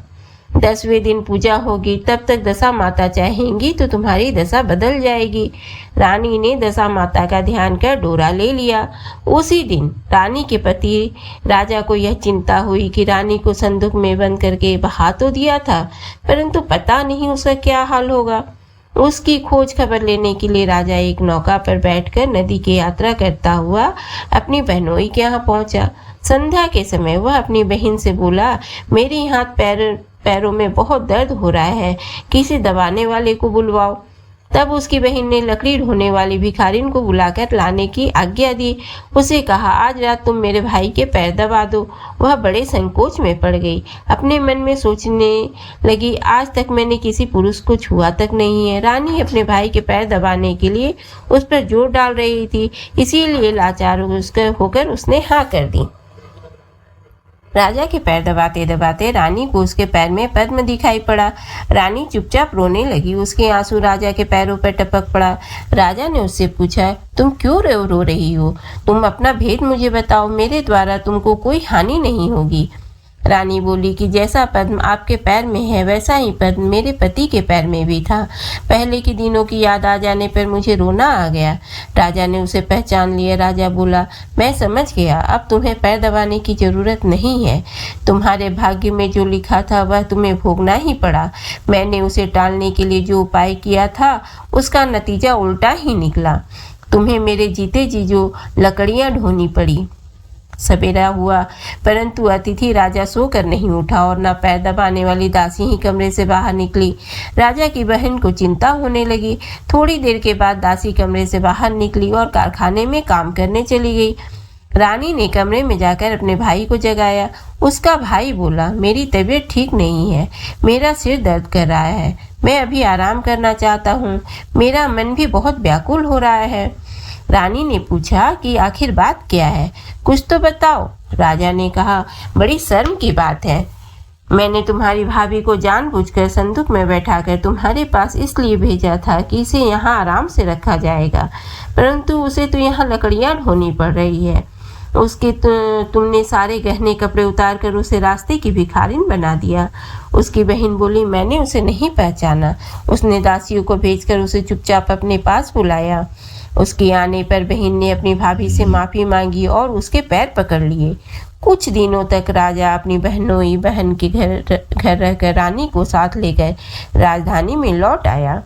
10वें दिन पूजा होगी, तब तक दशा माता चाहेंगी तो तुम्हारी दशा बदल जाएगी। रानी ने दशा माता का ध्यान कर डोरा ले लिया। उसी दिन रानी के पति राजा को यह चिंता हुई कि रानी को संदूक में बंद करके बहा तो दिया था, परंतु पता नहीं उसका क्या हाल होगा। उसकी खोज खबर लेने के लिए राजा एक नौका पर बैठकर नदी की यात्रा करता हुआ अपनी बहनोई के यहाँ पहुंचा। संध्या के समय वह अपनी बहन से बोला, मेरे हाथ पैरों में बहुत दर्द हो रहा है, किसी दबाने वाले को बुलवाओ। तब उसकी बहन ने लकड़ी ढोने वाली भिखारिन को बुलाकर लाने की आज्ञा दी। उसे कहा, आज रात तुम मेरे भाई के पैर दबा दो। वह बड़े संकोच में पड़ गई। अपने मन में सोचने लगी, आज तक मैंने किसी पुरुष को छुआ तक नहीं है। रानी अपने भाई के पैर दबाने के लिए उस पर जोर डाल रही थी, इसीलिए लाचार होकर उसने हाँ कर दी। राजा के पैर दबाते दबाते रानी को उसके पैर में पद्म दिखाई पड़ा। रानी चुपचाप रोने लगी। उसके आंसू राजा के पैरों पर टपक पड़ा। राजा ने उससे पूछा, तुम क्यों रो रही हो? तुम अपना भेद मुझे बताओ, मेरे द्वारा तुमको कोई हानि नहीं होगी। रानी बोली कि जैसा पद्म आपके पैर में है वैसा ही पद्म मेरे पति के पैर में भी था। पहले के दिनों की याद आ जाने पर मुझे रोना आ गया। राजा ने उसे पहचान लिया। राजा बोला, मैं समझ गया, अब तुम्हें पैर दबाने की जरूरत नहीं है। तुम्हारे भाग्य में जो लिखा था वह तुम्हें भोगना ही पड़ा। मैंने उसे टालने के लिए जो उपाय किया था उसका नतीजा उल्टा ही निकला। तुम्हें मेरे जीते जी जो लकड़ियां ढोनी पड़ी। सवेरा हुआ, परंतु अतिथि राजा सोकर नहीं उठा और न पैर दबाने वाली दासी ही कमरे से बाहर निकली। राजा की बहन को चिंता होने लगी। थोड़ी देर के बाद दासी कमरे से बाहर निकली और कारखाने में काम करने चली गई। रानी ने कमरे में जाकर अपने भाई को जगाया। उसका भाई बोला, मेरी तबीयत ठीक नहीं है, मेरा सिर दर्द कर रहा है, मैं अभी आराम करना चाहता हूँ, मेरा मन भी बहुत व्याकुल हो रहा है। रानी ने पूछा कि आखिर बात क्या है, कुछ तो बताओ। राजा ने कहा, बड़ी शर्म की बात है। मैंने तुम्हारी भाभी को जानबूझकर संदूक में बैठाकर तुम्हारे पास इसलिए भेजा था कि इसे यहाँ आराम से रखा जाएगा, परंतु उसे तो यहाँ लकड़ियाँ ढोनी पड़ रही है। उसके तुमने सारे गहने कपड़े उतार कर उसे रास्ते की भिखारिन बना दिया। उसकी बहन बोली, मैंने उसे नहीं पहचाना। उसने दासियों को भेजकर उसे चुपचाप अपने पास बुलाया। उसके आने पर बहन ने अपनी भाभी से माफ़ी मांगी और उसके पैर पकड़ लिए। कुछ दिनों तक राजा अपनी बहनोई बहन के घर रहकर रानी को साथ लेकर राजधानी में लौट आया।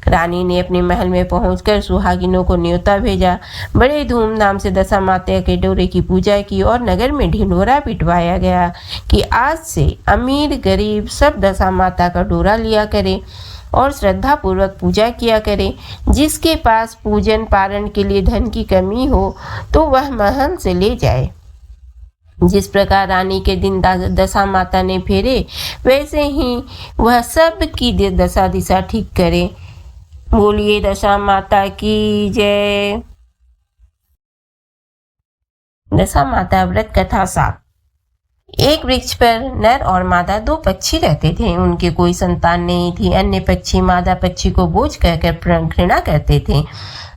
रानी ने अपने महल में पहुंचकर सुहागिनों को न्योता भेजा। बड़े धूमधाम से दशा माता के डोरे की पूजा की और नगर में ढिंढोरा पिटवाया गया कि आज से अमीर गरीब सब दशा माता का डोरा लिया करे और श्रद्धा पूर्वक पूजा किया करे। जिसके पास पूजन पारण के लिए धन की कमी हो तो वह महल से ले जाए। जिस प्रकार रानी के दिन दशा माता ने फेरे, वैसे ही वह सब की दशा दिशा ठीक करे। बोलिए दशा माता की जय। दशा माता व्रत कथा 7। एक वृक्ष पर नर और मादा दो पक्षी रहते थे। उनके कोई संतान नहीं थी। अन्य पक्षी मादा पक्षी को बोझ कहकर घृणा करते थे।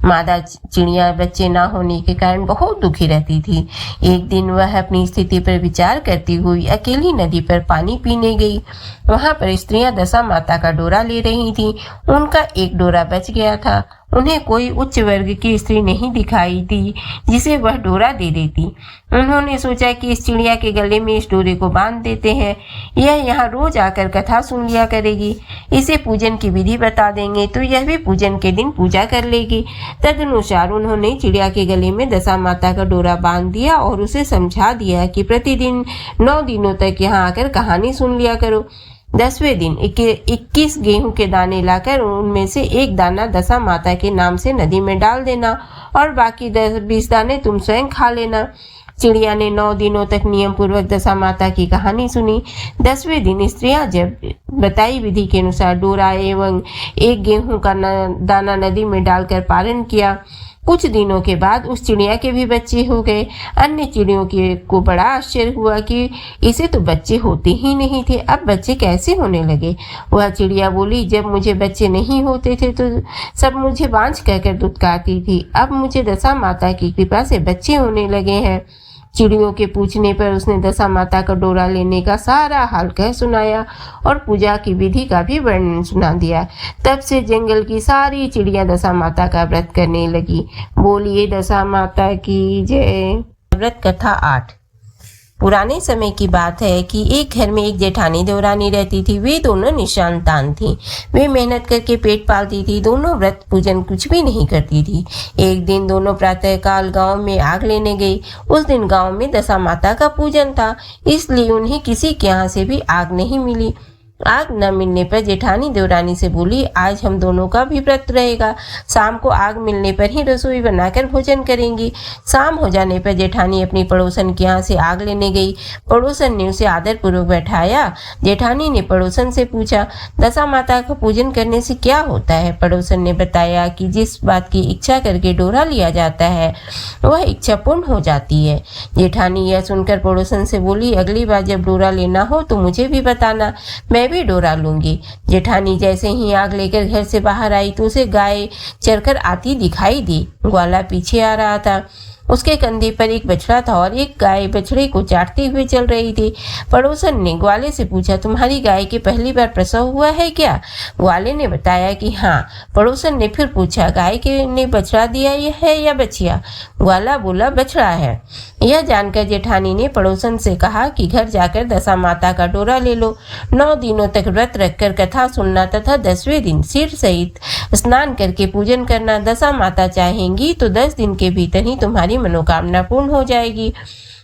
मादा चिड़िया बच्चे ना होने के कारण बहुत दुखी रहती थी। एक दिन वह अपनी स्थिति पर विचार करती हुई अकेली नदी पर पानी पीने गई। वहां पर स्त्रियां दशा माता का डोरा ले रही थीं। उनका एक डोरा बच गया था। उन्हें कोई उच्च वर्ग की स्त्री नहीं दिखाई दी जिसे वह डोरा दे देती। उन्होंने सोचा कि इस चिड़िया के गले में इस डोरे को बांध देते हैं। यह यहाँ रोज आकर कथा सुन लिया करेगी। इसे पूजन की विधि बता देंगे तो यह भी पूजन के दिन पूजा कर लेगी। तदनुसार उन्होंने चिड़िया के गले में दशा माता का डोरा बांध दिया और उसे समझा दिया कि प्रतिदिन 9 दिनों तक यहाँ आकर कहानी सुन लिया करो। 10वें दिन 21 गेहूं के दाने लाकर उनमें से एक दाना दशा माता के नाम से नदी में डाल देना और बाकी 20 दाने तुम स्वयं खा लेना। चिड़िया ने 9 दिनों तक नियम पूर्वक दशा माता की कहानी सुनी। 10वें दिन स्त्रियां जब बताई विधि के अनुसार डोरा एवं एक गेहूं का दाना नदी में डालकर पारण किया। कुछ दिनों के बाद उस चिड़िया के भी बच्चे हो गए। अन्य चिड़ियों को बड़ा आश्चर्य हुआ कि इसे तो बच्चे होते ही नहीं थे, अब बच्चे कैसे होने लगे। वह चिड़िया बोली, जब मुझे बच्चे नहीं होते थे तो सब मुझे बांझ कहकर दुत्कारती थी। अब मुझे दशा माता की कृपा से बच्चे होने लगे हैं। चिड़ियों के पूछने पर उसने दशा माता का डोरा लेने का सारा हाल कह सुनाया और पूजा की विधि का भी वर्णन सुना दिया। तब से जंगल की सारी चिड़िया दशा माता का व्रत करने लगी। बोलिए दशा माता की जय। व्रत कथा 8। पुराने समय की बात है कि एक घर में एक जेठानी देवरानी रहती थी। वे दोनों निसंतान थी। वे मेहनत करके पेट पालती थी। दोनों व्रत पूजन कुछ भी नहीं करती थी। एक दिन दोनों प्रातःकाल गांव में आग लेने गई। उस दिन गांव में दशा माता का पूजन था, इसलिए उन्हें किसी के यहाँ से भी आग नहीं मिली। आग न मिलने पर जेठानी देवरानी से बोली, आज हम दोनों का भी व्रत रहेगा। शाम को आग मिलने पर ही रसोई बनाकर भोजन करेंगी। शाम हो जाने पर जेठानी अपनी पड़ोसन के यहाँ से आग लेने गई। पड़ोसन ने उसे आदरपूर्वक बैठाया। जेठानी ने पड़ोसन से पूछा, दशा माता का पूजन करने से क्या होता है? पड़ोसन ने बताया कि जिस बात की इच्छा करके डोरा लिया जाता है वह इच्छा पूर्ण हो जाती है। जेठानी यह सुनकर पड़ोसन से बोली, अगली बार जब डोरा लेना हो तो मुझे भी बताना, मैं भी डोरा लूंगी। जेठानी जैसे ही आग लेकर घर से बाहर आई तो उसे गाय चरकर आती दिखाई दी। ग्वाला पीछे आ रहा था। उसके कंधे पर एक बछड़ा था और एक गाय बछड़े को चाटते हुए चल रही थी। पड़ोसन ने ग्वाले से पूछा, तुम्हारी गाय के पहली बार प्रसव हुआ है क्या? ग्वाले ने बताया कि हाँ। पड़ोसन ने फिर पूछा, गाय के ने बछड़ा दिया है या बछिया? ग्वाला बोला, बछड़ा है। यह जानकर जेठानी ने पड़ोसन से कहा कि घर जाकर दशा माता का डोरा ले लो। 9 दिनों तक व्रत रखकर कथा सुनना तथा 10वें दिन सिर सहित स्नान करके पूजन करना। दशा माता चाहेंगी तो 10 दिन के भीतर ही तुम्हारी मनोकामना पूर्ण हो जाएगी।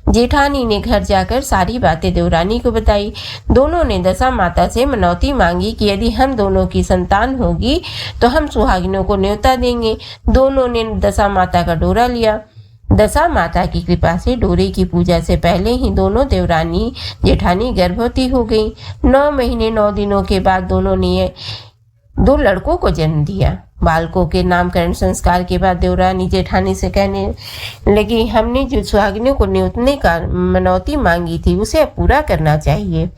जेठानी ने घर जाकर सारी बातें देवरानी को बताई। दोनों ने दशा माता से मनौती मांगी कि यदि हम दोनों की संतान होगी तो हम सुहागिनों को न्योता देंगे। दोनों ने दशा माता का डोरा लिया। दशा माता की कृपा से डोरे की पूजा से पहले ही दोनों देवरानी जेठानी गर्भवती हो गई। 9 महीने 9 दिनों के बाद दोनों ने 2 लड़कों को जन्म दिया। बालकों के नामकरण संस्कार के बाद देवरानी जेठानी से कहने लगी, हमने जो सुहागिनों को न्योतने का मनौती मांगी थी उसे अब पूरा करना चाहिए।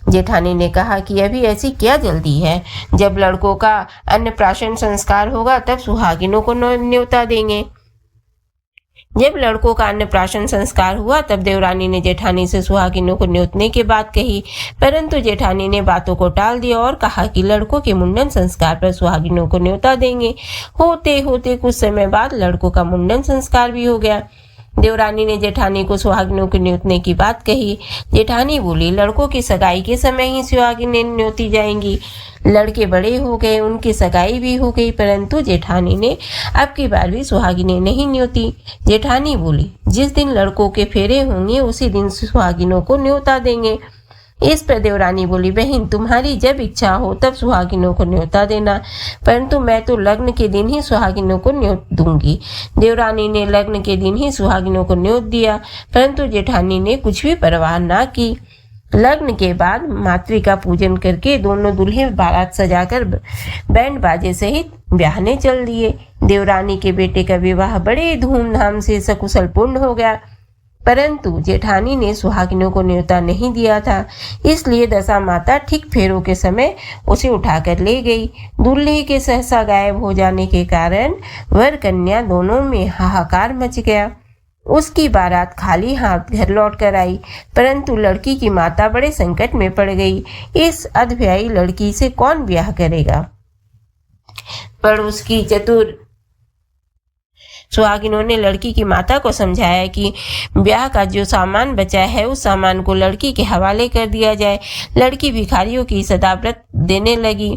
जेठानी ने कहा कि अभी ऐसी क्या जल्दी है? जब लड़कों का अन्नप्राशन संस्कार होगा तब सुहागिनों को न्योता देंगे। जब लड़कों का अन्नप्राशन संस्कार हुआ तब देवरानी ने जेठानी से सुहागिनों को न्योतने की बात कही, परंतु जेठानी ने बातों को टाल दिया और कहा कि लड़कों के मुंडन संस्कार पर सुहागिनों को न्योता देंगे। होते होते कुछ समय बाद लड़कों का मुंडन संस्कार भी हो गया। देवरानी ने जेठानी को सुहागिनों को न्योतने की बात कही। जेठानी बोली, लड़कों की सगाई के समय ही सुहागिनें न्योती जाएंगी। लड़के बड़े हो गए, उनकी सगाई भी हो गई, परंतु जेठानी ने अब की बार भी सुहागिनें नहीं न्योती। जेठानी बोली, जिस दिन लड़कों के फेरे होंगे उसी दिन सुहागिनों को न्योता देंगे। इस पर देवरानी बोली, बहन तुम्हारी जब इच्छा हो तब सुहागिनों को न्योता देना, परंतु मैं तो लग्न के दिन ही सुहागिनों को न्योत दूंगी। देवरानी ने लग्न के दिन ही सुहागिनों को न्योत दिया, परंतु जेठानी ने कुछ भी परवाह ना की। लग्न के बाद मातृका पूजन करके दोनों दूल्हे बारात सजाकर बैंड बाजे सहित ब्याहने चल दिए। देवरानी के बेटे का विवाह बड़े धूमधाम से सकुशल पूर्ण हो गया, परंतु जेठानी ने सुहागिनों को न्योता नहीं दिया था, इसलिए दशा माता ठीक फेरों के समय उसे उठाकर ले गई। दूल्हे के सहसा गायब हो जाने के कारण वर कन्या दोनों में हाहाकार मच गया। उसकी बारात खाली हाथ घर लौट कर आई, परंतु लड़की की माता बड़े संकट में पड़ गई। इस अधव्यायी लड़की से कौन ब्याह करेगा? पड़ोस की चतुर सुहागिनों ने लड़की की माता को समझाया कि ब्याह का जो सामान बचा है उस सामान को लड़की के हवाले कर दिया जाए। लड़की भिखारियों की सदाव्रत देने लगी।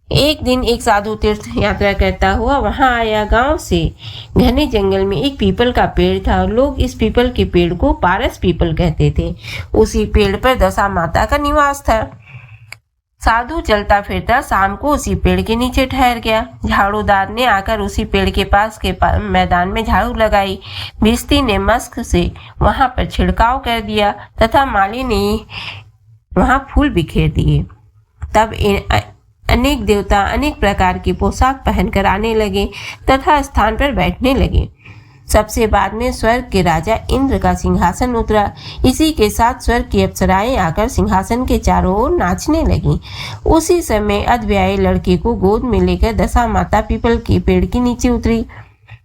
एक दिन एक साधु तीर्थ यात्रा करता हुआ वहां आया। गांव से घने जंगल में एक पीपल का पेड़ था। लोग इस पीपल के पेड़ को पारस पीपल कहते थे। उसी पेड़ पर दशा माता का निवास था। साधु चलता फिरता शाम को उसी पेड़ के नीचे ठहर गया। झाड़ूदार ने आकर उसी पेड़ के पास के मैदान में झाड़ू लगाई। भिस्ती ने मस्क से वहां पर छिड़काव कर दिया तथा माली ने वहां फूल बिखेर दिए। तब अनेक देवता अनेक प्रकार की पोशाक पहनकर आने लगे तथा स्थान पर बैठने लगे। सबसे बाद में स्वर्ग के राजा इंद्र का सिंहासन उतरा। इसी के साथ स्वर्ग की अप्सराएं आकर सिंहासन के चारों ओर नाचने लगी। उसी समय अधव्यायी लड़के को गोद में लेकर दशा माता पीपल के पेड़ के नीचे उतरी।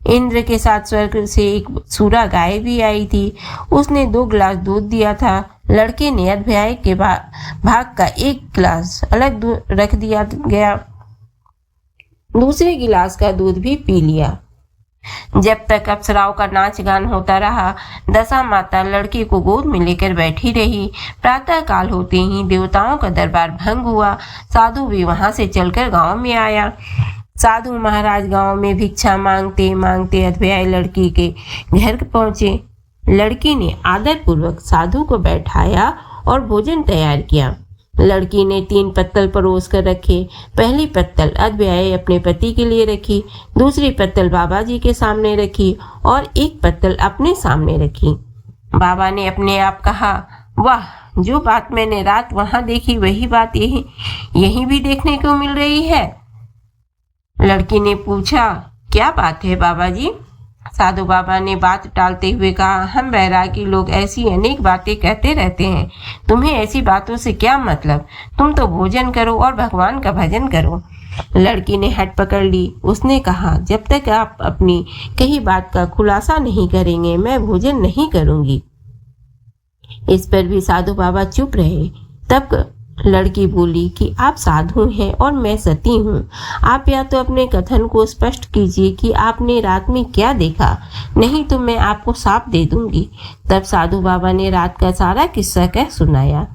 इंद्र के साथ स्वर्ग से एक सूरा गाय भी आई थी। उसने 2 गिलास दूध दिया था। लड़के ने अधव्यायी के भाग का 1 गिलास अलग रख दिया गया। दूसरे गिलास का दूध भी पी लिया। जब तक अप्सराओं का नाच गान होता रहा, दशा माता लड़के को गोद में लेकर बैठी रही। प्रातः काल होते ही देवताओं का दरबार भंग हुआ। साधु भी वहां से चलकर गांव में आया। साधु महाराज गांव में भिक्षा मांगते मांगते अधव्याय लड़की के घर पहुंचे। लड़की ने आदर पूर्वक साधु को बैठाया और भोजन तैयार किया। लड़की ने 3 पत्तल परोस कर रखे। पहली पत्तल अधव्याय अपने पति के लिए रखी, दूसरी पत्तल बाबा जी के सामने रखी और एक पत्तल अपने सामने रखी। बाबा ने अपने आप कहा, वाह, जो बात मैंने रात वहां देखी वही बात यहीं भी देखने को मिल रही है। लड़की ने पूछा, क्या बात है बाबा जी? साधु बाबा ने बात टालते हुए कहा, हम बैरागी लोग ऐसी अनेक बातें कहते रहते हैं, तुम्हें ऐसी बातों से क्या मतलब? तुम तो भोजन करो और भगवान का भजन करो। लड़की ने हट पकड़ ली। उसने कहा, जब तक आप अपनी कही बात का खुलासा नहीं करेंगे मैं भोजन नहीं करूंगी। इस पर भी साधु बाबा चुप रहे। तब लड़की बोली कि आप साधु हैं और मैं सती हूँ। आप या तो अपने कथन को स्पष्ट कीजिए कि आपने रात में क्या देखा, नहीं तो मैं आपको साप दे दूंगी। तब साधु बाबा ने रात का सारा किस्सा कह सुनाया।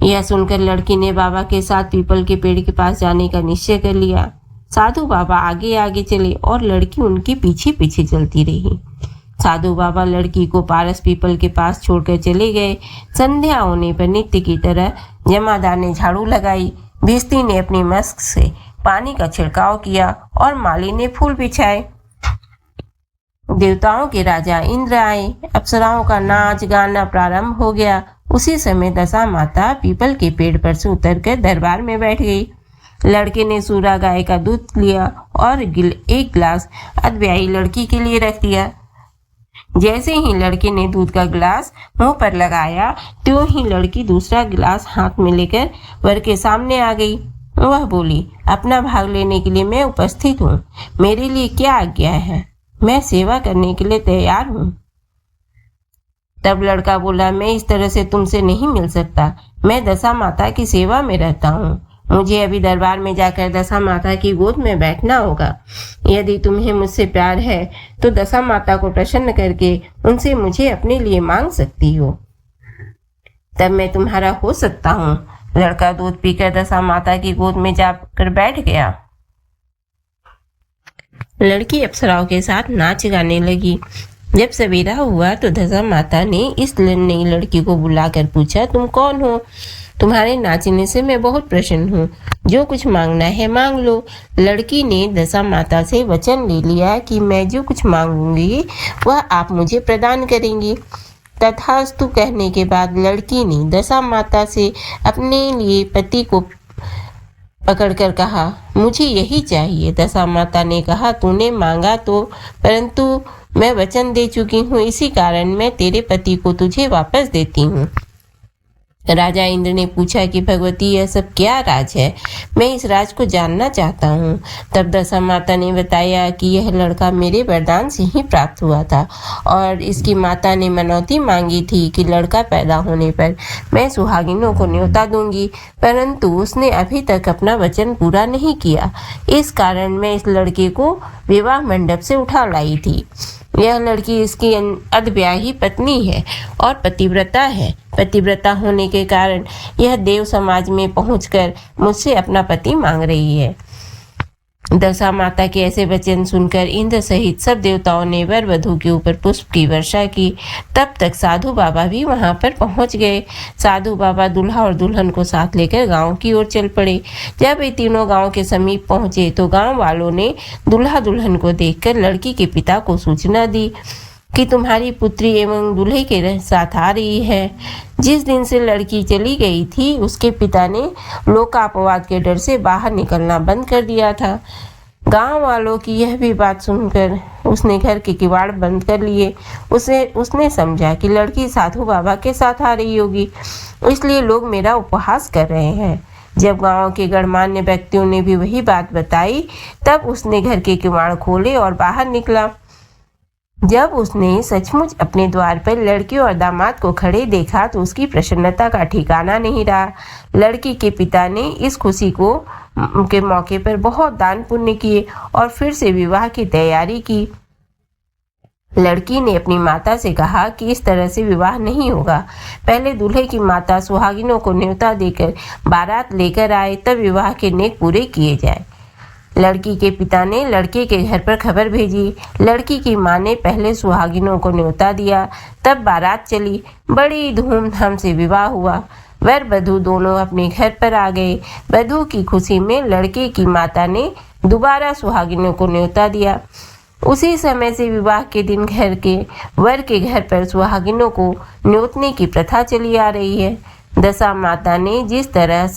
यह सुनकर लड़की ने बाबा के साथ पीपल के पेड़ के पास जाने का निश्चय कर लिया। साधु बाबा आगे आगे चले और लड़की उनके पीछे पीछे चलती रही। साधु बाबा लड़की को पारस पीपल के पास छोड़कर चले गए। संध्या होने पर नित्य की तरह जमादार ने झाड़ू लगाई, भिस्ती ने अपनी मस्क से पानी का छिड़काव किया और माली ने फूल बिछाए। देवताओं के राजा इंद्र आए। अप्सराओं का नाच गाना प्रारंभ हो गया। उसी समय दशा माता पीपल के पेड़ पर से उतरकर दरबार में बैठ गई। लड़के ने सूरा गाय का दूध लिया और एक गिलास अधव्यायी लड़की के लिए रख दिया। जैसे ही लड़के ने दूध का गिलास मुंह पर लगाया, त्यों ही लड़की दूसरा गिलास हाथ में लेकर वर के सामने आ गई। वह बोली, अपना भाग लेने के लिए मैं उपस्थित हूँ। मेरे लिए क्या आज्ञा है? मैं सेवा करने के लिए तैयार हूँ। तब लड़का बोला, मैं इस तरह से तुमसे नहीं मिल सकता। मैं दशा माता की सेवा में रहता हूँ। मुझे अभी दरबार में जाकर दशा माता की गोद में बैठना होगा। यदि तुम्हें मुझसे प्यार है तो दशा माता को प्रसन्न करके उनसे मुझे अपने लिए मांग सकती हो, तब मैं तुम्हारा हो सकता हूँ। लड़का दूध पीकर दशा माता की गोद में जाकर बैठ गया। लड़की अप्सराओं के साथ नाच गाने लगी। जब सवेरा हुआ तो दशा माता ने इस नई लड़की को बुलाकर पूछा, तुम कौन हो? तुम्हारे नाचने से मैं बहुत प्रसन्न हूँ। जो कुछ मांगना है मांग लो। लड़की ने दशा माता से वचन ले लिया कि मैं जो कुछ मांगूंगी वह आप मुझे प्रदान करेंगी। तथास्तु कहने के बाद लड़की ने दशा माता से अपने लिए पति को पकड़कर कहा, मुझे यही चाहिए। दशा माता ने कहा, तूने मांगा तो, परंतु मैं वचन दे चुकी हूँ, इसी कारण मैं तेरे पति को तुझे वापस देती हूँ। राजा इंद्र ने पूछा कि भगवती, यह सब क्या राज है? मैं इस राज को जानना चाहता हूँ। तब दशा माता ने बताया कि यह लड़का मेरे वरदान से ही प्राप्त हुआ था और इसकी माता ने मनौती मांगी थी कि लड़का पैदा होने पर मैं सुहागिनों को न्योता दूंगी, परंतु उसने अभी तक अपना वचन पूरा नहीं किया। इस कारण मैं इस लड़के को विवाह मंडप से उठा लाई थी। यह लड़की इसकी अधब्याही पत्नी है और पतिव्रता है। पतिव्रता होने के कारण यह देव समाज में पहुंचकर मुझसे अपना पति मांग रही है। दशा माता के ऐसे वचन सुनकर इंद्र सहित सब देवताओं ने वर वधू के ऊपर पुष्प की वर्षा की। तब तक साधु बाबा भी वहां पर पहुंच गए। साधु बाबा दूल्हा और दुल्हन को साथ लेकर गांव की ओर चल पड़े। जब ये तीनों गांव के समीप पहुंचे तो गांव वालों ने दूल्हा दुल्हन को देखकर लड़की के पिता को सूचना दी कि तुम्हारी पुत्री एवं दूल्हे के साथ आ रही है। जिस दिन से लड़की चली गई थी उसके पिता ने लोकापवाद के डर से बाहर निकलना बंद कर दिया था। गांव वालों की यह भी बात सुनकर उसने घर के किवाड़ बंद कर लिए। उसने समझा कि लड़की साधु बाबा के साथ आ रही होगी, इसलिए लोग मेरा उपहास कर रहे हैं। जब गांव के गणमान्य व्यक्तियों ने भी वही बात बताई तब उसने घर के किवाड़ खोले और बाहर निकला। जब उसने सचमुच अपने द्वार पर लड़की और दामाद को खड़े देखा तो उसकी प्रसन्नता का ठिकाना नहीं रहा। लड़की के पिता ने इस खुशी के मौके पर बहुत दान पुण्य किए और फिर से विवाह की तैयारी की। लड़की ने अपनी माता से कहा कि इस तरह से विवाह नहीं होगा। पहले दूल्हे की माता सुहागिनों को न्योता देकर बारात लेकर आए, तब विवाह के नेक पूरे किए जाए। लड़की के पिता ने लड़के के घर पर खबर भेजी। लड़की की मां ने पहले सुहागिनों को न्योता दिया, तब बारात चली। बड़ी धूमधाम से विवाह हुआ। वर वधू दोनों अपने घर पर आ गए। वधू की खुशी में लड़के की माता ने दोबारा सुहागिनों को न्योता दिया। उसी समय से विवाह के दिन घर के वर के घर पर सुहागिनों को न्योतने की प्रथा चली आ रही है। दशा माता ने जिस तरह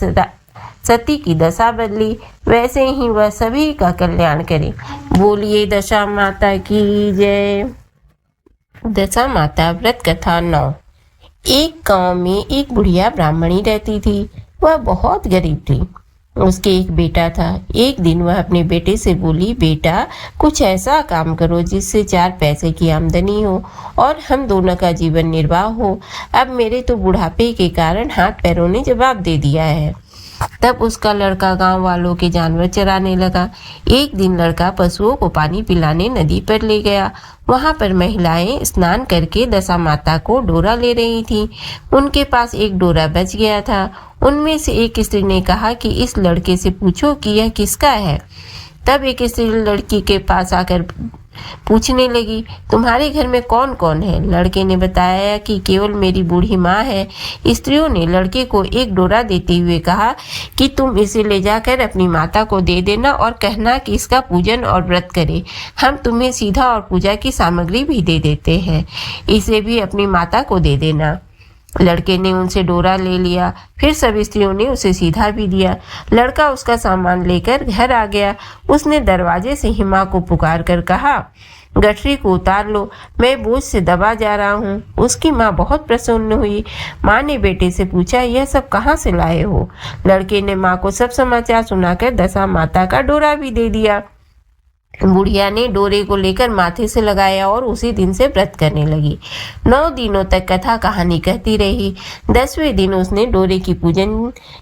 सती की दशा बदली, वैसे ही वह सभी का कल्याण करे। बोलिए दशा माता की जय। दशा माता व्रत कथा 9। एक गांव में एक बुढ़िया ब्राह्मणी रहती थी। वह बहुत गरीब थी। उसके एक बेटा था। एक दिन वह अपने बेटे से बोली, बेटा कुछ ऐसा काम करो जिससे 4 पैसे की आमदनी हो और हम दोनों का जीवन निर्वाह हो। अब मेरे तो बुढ़ापे के कारण हाथ पैरों ने जवाब दे दिया है। तब उसका लड़का गांव वालों के जानवर चराने लगा। एक दिन लड़का पशुओं को पानी पिलाने नदी पर ले गया। वहां पर महिलाएं स्नान करके दशा माता को डोरा ले रही थीं। उनके पास एक डोरा बच गया था। उनमें से एक स्त्री ने कहा कि इस लड़के से पूछो कि यह किसका है। तब एक स्त्री लड़की के पास आकर पूछने लगी, तुम्हारे घर में कौन कौन है? लड़के ने बताया कि केवल मेरी बूढ़ी माँ है। स्त्रियों ने लड़के को एक डोरा देते हुए कहा कि तुम इसे ले जाकर अपनी माता को दे देना और कहना कि इसका पूजन और व्रत करे। हम तुम्हें सीधा और पूजा की सामग्री भी दे देते हैं, इसे भी अपनी माता को दे देना। लड़के ने उनसे डोरा ले लिया। फिर सब स्त्रियों ने उसे सीधा भी दिया। लड़का उसका सामान लेकर घर आ गया। उसने दरवाजे से हिमा को पुकार कर कहा, गठरी को उतार लो, मैं बोझ से दबा जा रहा हूँ। उसकी माँ बहुत प्रसन्न हुई। माँ ने बेटे से पूछा, यह सब कहाँ से लाए हो? लड़के ने माँ को सब समाचार सुनाकर दशा माता का डोरा भी दे दिया। बुढ़िया ने डोरे को लेकर माथे से लगाया और उसी दिन से व्रत करने लगी। 9 दिनों तक कथा कहानी कहती रही। 10वें दिन उसने डोरे की पूजन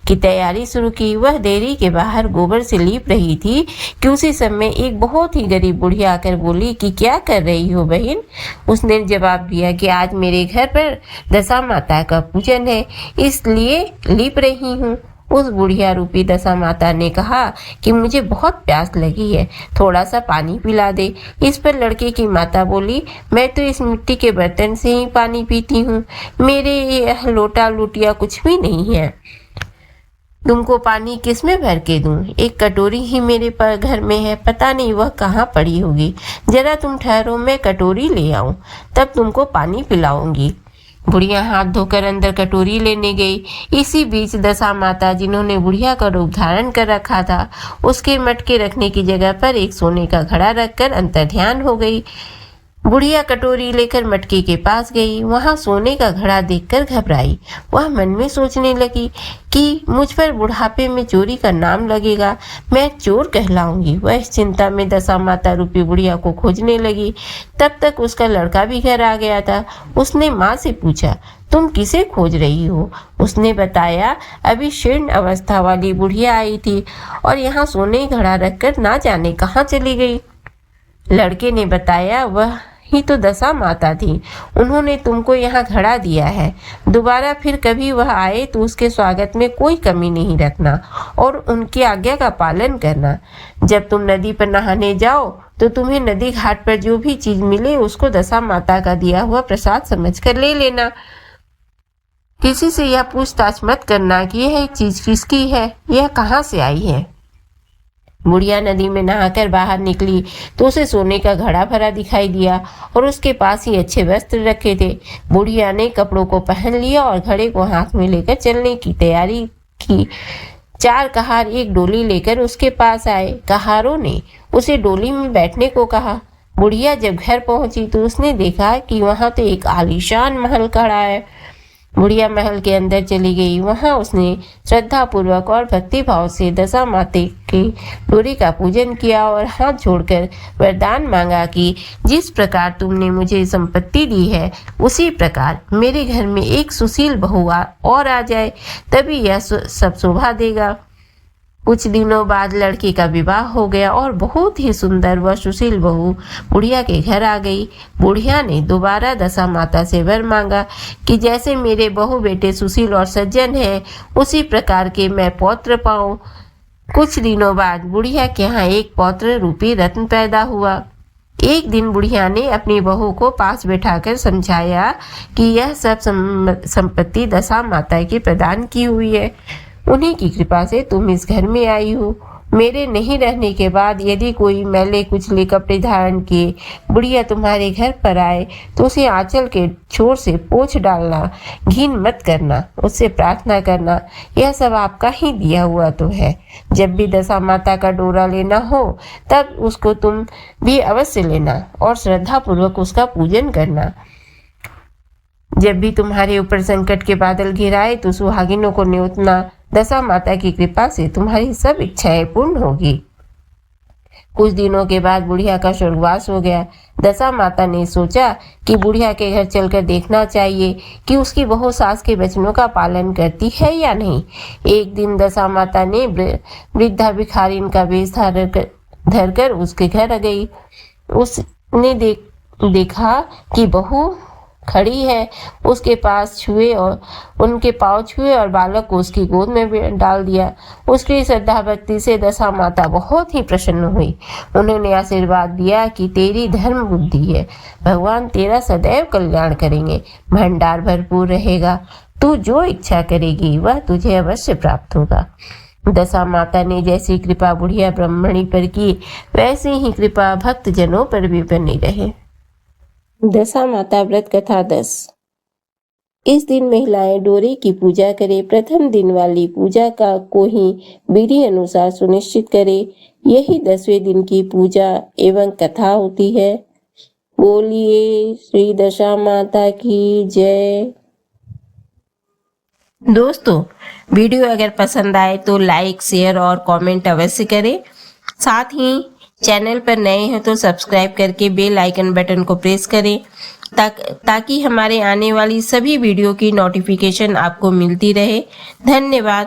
की तैयारी शुरू की। वह डेयरी के बाहर गोबर से लीप रही थी कि उसी समय एक बहुत ही गरीब बुढ़िया आकर बोली कि क्या कर रही हो बहन? उसने जवाब दिया कि आज मेरे घर पर दशा माता का पूजन है, इसलिए लीप रही हूँ। उस बुढ़िया रूपी दशा माता ने कहा कि मुझे बहुत प्यास लगी है, थोड़ा सा पानी पिला दे। इस पर लड़के की माता बोली, मैं तो इस मिट्टी के बर्तन से ही पानी पीती हूँ, मेरे यह लोटा लुटिया कुछ भी नहीं है। तुमको पानी किस में भर के दूं? एक कटोरी ही मेरे पर घर में है, पता नहीं वह कहाँ पड़ी होगी। जरा तुम ठहरो, मैं कटोरी ले आऊं, तब तुमको पानी पिलाऊंगी। बुढ़िया हाथ धोकर अंदर कटोरी लेने गई। इसी बीच दशा माता, जिन्होंने बुढ़िया का रूप धारण कर रखा था, उसके मटके रखने की जगह पर एक सोने का घड़ा रखकर अंतर्ध्यान हो गई। बुढ़िया कटोरी लेकर मटके के पास गई। वहां सोने का घड़ा देखकर घबराई। वह मन में सोचने लगी कि मुझ पर बुढ़ापे में चोरी का नाम लगेगा, मैं चोर कहलाऊंगी। वह इस चिंता में दशा माता रूपी बुढ़िया को खोजने लगी। तब तक उसका लड़का भी घर आ गया था। उसने माँ से पूछा, तुम किसे खोज रही हो? उसने बताया, अभी शीर्ण अवस्था वाली बुढ़िया आई थी और यहाँ सोने घड़ा रखकर ना जाने कहाँ चली गई। लड़के ने बताया, वह ही तो दशा माता थी, उन्होंने तुमको यहाँ घड़ा दिया है। दोबारा फिर कभी वह आए तो उसके स्वागत में कोई कमी नहीं रखना और उनकी आज्ञा का पालन करना। जब तुम नदी पर नहाने जाओ तो तुम्हें नदी घाट पर जो भी चीज मिले उसको दशा माता का दिया हुआ प्रसाद समझकर ले लेना। किसी से यह पूछताछ मत करना कि यह चीज किसकी है, यह कहाँ से आई है। बुढ़िया नदी में नहाकर बाहर निकली तो उसे सोने का घड़ा भरा दिखाई दिया और उसके पास ही अच्छे वस्त्र रखे थे। बुढ़िया ने कपड़ों को पहन लिया और घड़े को हाथ में लेकर चलने की तैयारी की। 4 कहार एक डोली लेकर उसके पास आए। कहारों ने उसे डोली में बैठने को कहा। बुढ़िया जब घर पहुंची तो उसने देखा कि वहां तो एक आलीशान महल खड़ा है। बुढ़िया महल के अंदर चली गई। वहां उसने श्रद्धा पूर्वक और भक्ति भाव से दशा माता की डोरी का पूजन किया और हाथ जोड़कर वरदान मांगा कि जिस प्रकार तुमने मुझे संपत्ति दी है उसी प्रकार मेरे घर में एक सुशील बहू और आ जाए, तभी यह सब शोभा देगा। कुछ दिनों बाद लड़के का विवाह हो गया और बहुत ही सुंदर व सुशील बहू बुढ़िया के घर आ गई। बुढ़िया ने दोबारा दशा माता से वर मांगा कि जैसे मेरे बहू बेटे सुशील और सज्जन हैं, उसी प्रकार के मैं पौत्र पाऊं। कुछ दिनों बाद बुढ़िया के यहाँ एक पौत्र रूपी रत्न पैदा हुआ। एक दिन बुढ़िया ने अपनी बहू को पास बैठाकर समझाया कि यह सब संपत्ति दशा माता की प्रदान की हुई है। उन्हीं की कृपा से तुम इस घर में आई हो। मेरे नहीं रहने के बाद यदि कोई मैले कुचले कपड़े धारण किए बुढ़िया तुम्हारे घर पर आए तो उसे आंचल के छोर से पोंछ डालना, घिन मत करना, उससे प्रार्थना करना। यह सब आपका ही दिया हुआ तो है। जब भी दशा माता का डोरा लेना हो तब उसको तुम भी अवश्य लेना और श्रद्धा पूर्वक उसका पूजन करना। जब भी तुम्हारे ऊपर संकट के बादल घिराए तो सुहागिनों को न्योतना। दशा माता की कृपा से तुम्हारी सब इच्छाएं पूर्ण होगी। कुछ दिनों के बाद बुढ़िया का स्वर्गवास हो गया। दशा माता ने सोचा कि बुढ़िया के घर चलकर देखना चाहिए कि उसकी बहू सास के वचनों का पालन करती है या नहीं। एक दिन दशा माता ने वृद्धा भिखारिन का वेश धरकर उसके घर गई। उसने देखा कि बहू खड़ी है, उसके पास छुए और उनके पांव छुए और बालक को उसकी गोद में डाल दिया। उसकी श्रद्धा भक्ति से दशा माता बहुत ही प्रसन्न हुई। उन्होंने आशीर्वाद दिया कि तेरी धर्म बुद्धि है, भगवान तेरा सदैव कल्याण करेंगे, भंडार भरपूर रहेगा, तू जो इच्छा करेगी वह तुझे अवश्य प्राप्त होगा। दशा माता ने जैसी कृपा बुढ़िया ब्राह्मणी पर की वैसी ही कृपा भक्त जनों पर भी बनी रहे। दशा माता व्रत कथा 10। इस दिन महिलाएं डोरे की पूजा करें। प्रथम दिन वाली पूजा का को ही विधि अनुसार सुनिश्चित करें। यही 10वें दिन की पूजा एवं कथा होती है। बोलिए श्री दशा माता की जय। दोस्तों, वीडियो अगर पसंद आए तो लाइक, शेयर और कमेंट अवश्य करें। साथ ही चैनल पर नए हैं तो सब्सक्राइब करके बेल आइकन बटन को प्रेस करें ताकि हमारे आने वाली सभी वीडियो की नोटिफिकेशन आपको मिलती रहे। धन्यवाद।